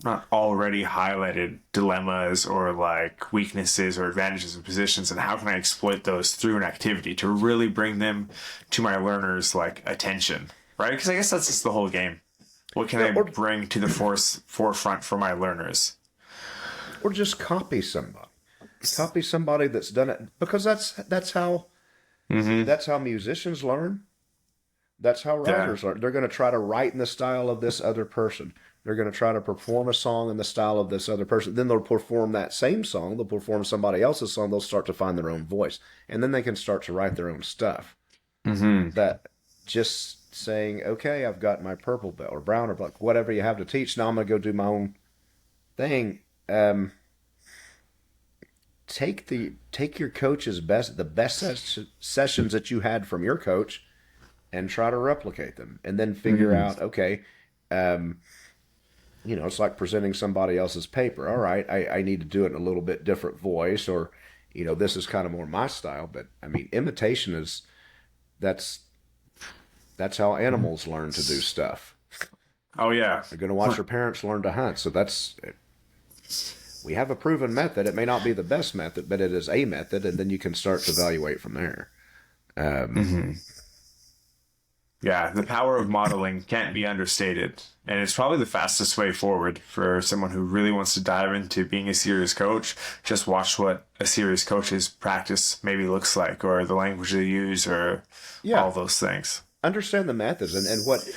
not already highlighted dilemmas or like weaknesses or advantages of positions, and how can I exploit those through an activity to really bring them to my learners' like attention, right? Because I guess that's just the whole game. What can I bring to the forefront for my learners? Or just copy somebody. Copy somebody that's done it, because that's how musicians learn. That's how writers learn. They're going to try to write in the style of this other person. They're going to try to perform a song in the style of this other person. Then they'll perform that same song. They'll perform somebody else's song. They'll start to find their own voice, and then they can start to write their own stuff. That just saying, okay, I've got my purple belt or brown or black, whatever you have to teach. Now I'm going to go do my own thing. Take your coach's the best sessions that you had from your coach, and try to replicate them, and then figure out, okay, it's like presenting somebody else's paper. All right, I need to do it in a little bit different voice, or this is kind of more my style. But I mean, imitation that's how animals learn to do stuff. Oh yeah, They're going to watch their parents learn to hunt. So we have a proven method. It may not be the best method, but it is a method, and then you can start to evaluate from there. Yeah, the power of modeling can't be understated. And it's probably the fastest way forward for someone who really wants to dive into being a serious coach. Just watch what a serious coach's practice maybe looks like, or the language they use, or all those things. Understand the methods and what,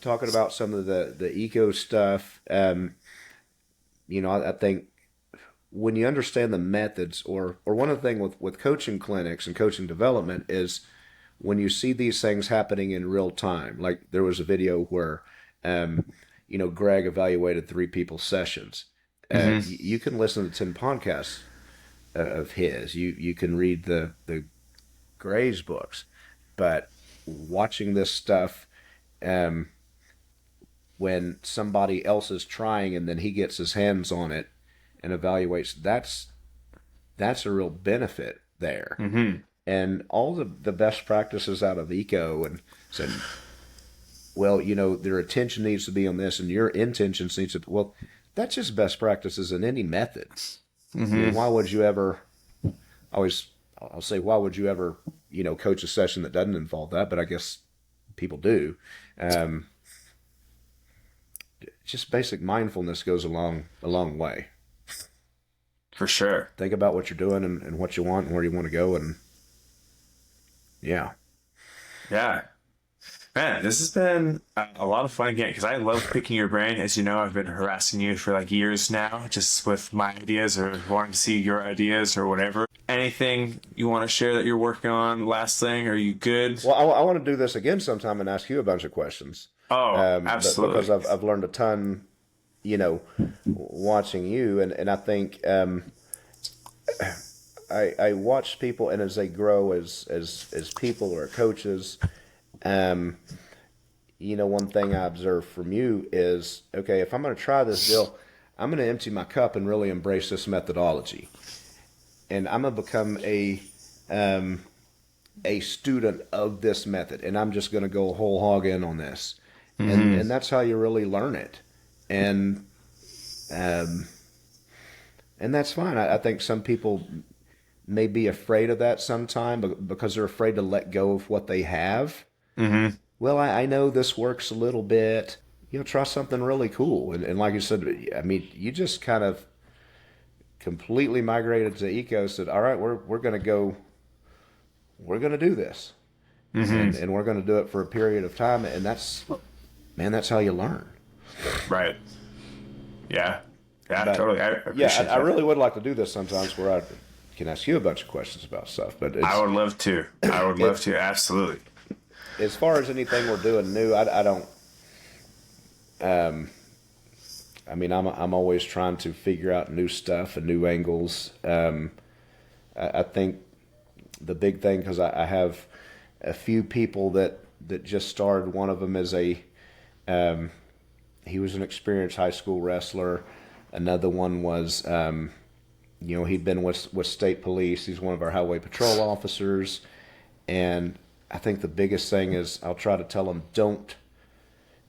talking about some of the eco stuff. I think when you understand the methods, or one of the things with coaching clinics and coaching development is when you see these things happening in real time. Like there was a video where, Greg evaluated 3 people's sessions. You can listen to 10 podcasts of his. You can read the Gray's books, but watching this stuff, when somebody else is trying and then he gets his hands on it and evaluates, that's a real benefit there. And all the best practices out of eco and said, well, their attention needs to be on this and your intentions needs to, well, that's just best practices in any method. Why would you ever, I'll say, why would you ever, coach a session that doesn't involve that? But I guess people do. Just basic mindfulness goes a long way. For sure. Think about what you're doing and what you want and where you want to go. And yeah. Man, this has been a lot of fun again, because I love picking your brain. As you know, I've been harassing you for like years now, just with my ideas or wanting to see your ideas or whatever. Anything you want to share that you're working on? Last thing, are you good? Well, I want to do this again sometime and ask you a bunch of questions. Oh, absolutely. Because I've learned a ton, watching you, and I think I watch people, and as they grow as people or coaches, one thing I observe from you is, okay, if I'm going to try this deal, I'm going to empty my cup and really embrace this methodology, and I'm going to become a student of this method, and I'm just going to go whole hog in on this. And that's how you really learn it. And that's fine. I think some people may be afraid of that sometime because they're afraid to let go of what they have. Well, I know this works a little bit. Try something really cool. And like you said, I mean, you just kind of completely migrated to eco, said, all right, we're going to do this. And we're going to do it for a period of time. And that's how you learn. Right. Yeah. Yeah, totally. I really would like to do this sometimes where I can ask you a bunch of questions about stuff. But I would love to. Absolutely. As far as anything we're doing new, I don't. I'm always trying to figure out new stuff and new angles. I think the big thing, because I have a few people that just started. One of them is he was an experienced high school wrestler. Another one was, he'd been with state police. He's one of our highway patrol officers. And I think the biggest thing is I'll try to tell them, don't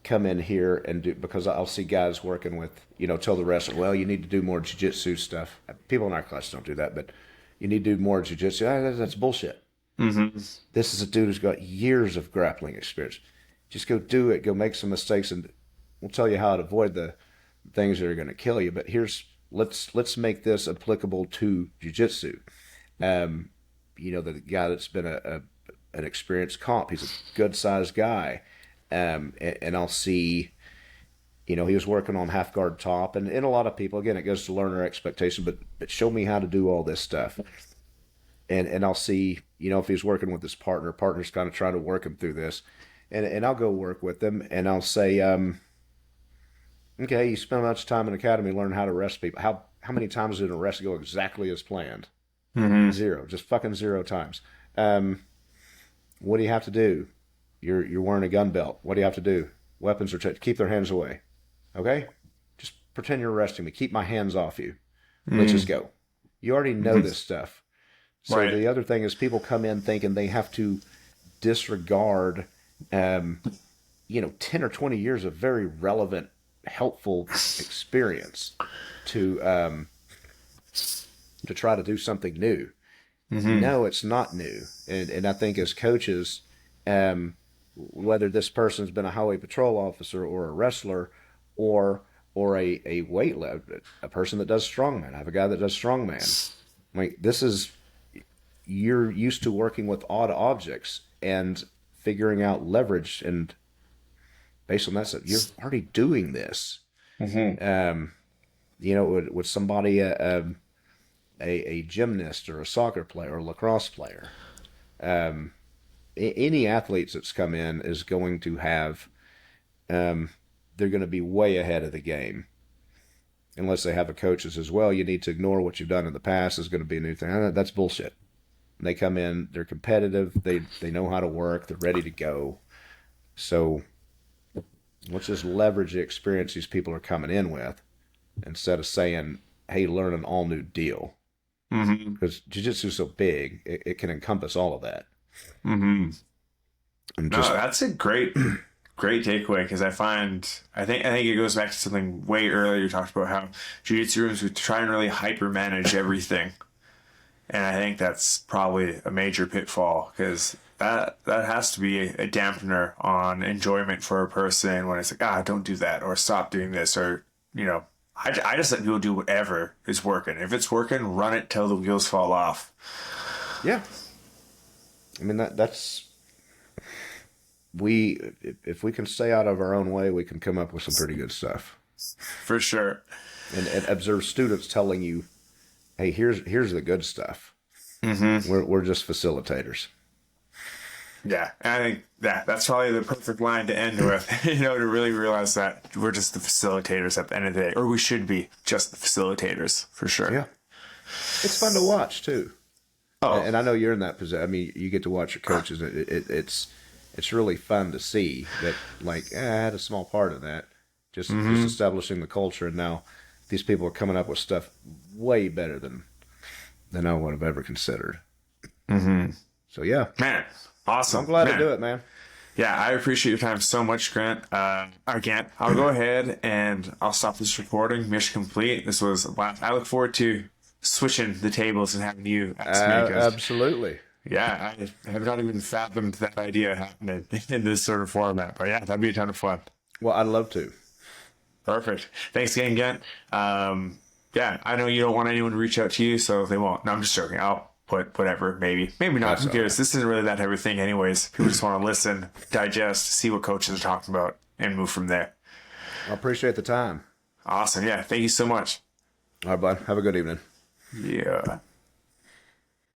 come in here and do, because I'll see guys working with, tell the wrestler, well, you need to do more jiu-jitsu stuff. People in our class don't do that, but you need to do more jiu-jitsu. That's bullshit. This is a dude who's got years of grappling experience. Just go do it. Go make some mistakes, and we'll tell you how to avoid the things that are going to kill you. But let's make this applicable to jiu-jitsu. The guy that's been an experienced comp, he's a good-sized guy. And I'll see, he was working on half guard top, and a lot of people, again, it goes to learner expectation, but show me how to do all this stuff. And I'll see, if he's working with his partner's kind of trying to work him through this, and I'll go work with them, and I'll say, okay, you spend a bunch of time in academy learning how to arrest people. How many times did an arrest go exactly as planned? Mm-hmm. 0, just fucking 0 times. What do you have to do? You're wearing a gun belt. What do you have to do? Weapons are checked. Keep their hands away. Okay? Just pretend you're arresting me. Keep my hands off you. Let's just go. You already know this stuff. So Right. the other thing is people come in thinking they have to disregard, 10 or 20 years of very relevant, helpful experience to try to do something new. No, it's not new. And I think as coaches, whether this person's been a highway patrol officer or a wrestler or a weightlifter, a person that does strongman. I have a guy that does strongman. Like, you're used to working with odd objects and figuring out leverage, and based on that stuff, you're already doing this. With somebody, a gymnast or a soccer player or a lacrosse player, any athletes that's come in is going to have, they're going to be way ahead of the game. Unless they have a coach that says, well, you need to ignore what you've done in the past. Is going to be a new thing. That's bullshit. They come in, they're competitive, they know how to work, they're ready to go. So let's just leverage the experience these people are coming in with instead of saying, hey, learn an all new deal. Because jiu-jitsu is so big, it can encompass all of that. And No, that's a great takeaway, because I think it goes back to something way earlier. You talked about how jiu-jitsu rooms would try and really hyper manage everything, and I think that's probably a major pitfall, because that has to be a dampener on enjoyment for a person when it's like, don't do that, or stop doing this, or I just let people do whatever is working. If it's working, run it till the wheels fall off. Yeah. I mean, that's if we can stay out of our own way, we can come up with some pretty good stuff. For sure. And observe students telling you, hey, here's the good stuff. We're just facilitators. Yeah, and I think that's probably the perfect line to end with, to really realize that we're just the facilitators at the end of the day, or we should be just the facilitators, for sure. Yeah. It's fun to watch, too. Oh. And I know you're in that position. I mean, you get to watch your coaches. It's really fun to see that, like, I had a small part of that, just establishing the culture. And now these people are coming up with stuff way better than I would have ever considered. So, yeah. Man, awesome. I'm glad to do it, man. Yeah, I appreciate your time so much, Grant. Gant, I'll go ahead and I'll stop this recording. Mission complete. This was a blast. I look forward to switching the tables and having you ask me. Absolutely. Yeah, I have not even fathomed that idea happening in this sort of format. But yeah, that'd be a ton of fun. Well, I'd love to. Perfect. Thanks again, Gant. Yeah, I know you don't want anyone to reach out to you, so they won't. No, I'm just joking. I'll put whatever, maybe not. Who cares? This isn't really that type of thing anyways. People just want to listen, digest, see what coaches are talking about, and move from there. I appreciate the time. Awesome. Yeah, thank you so much. All right, bud. Have a good evening. Yeah.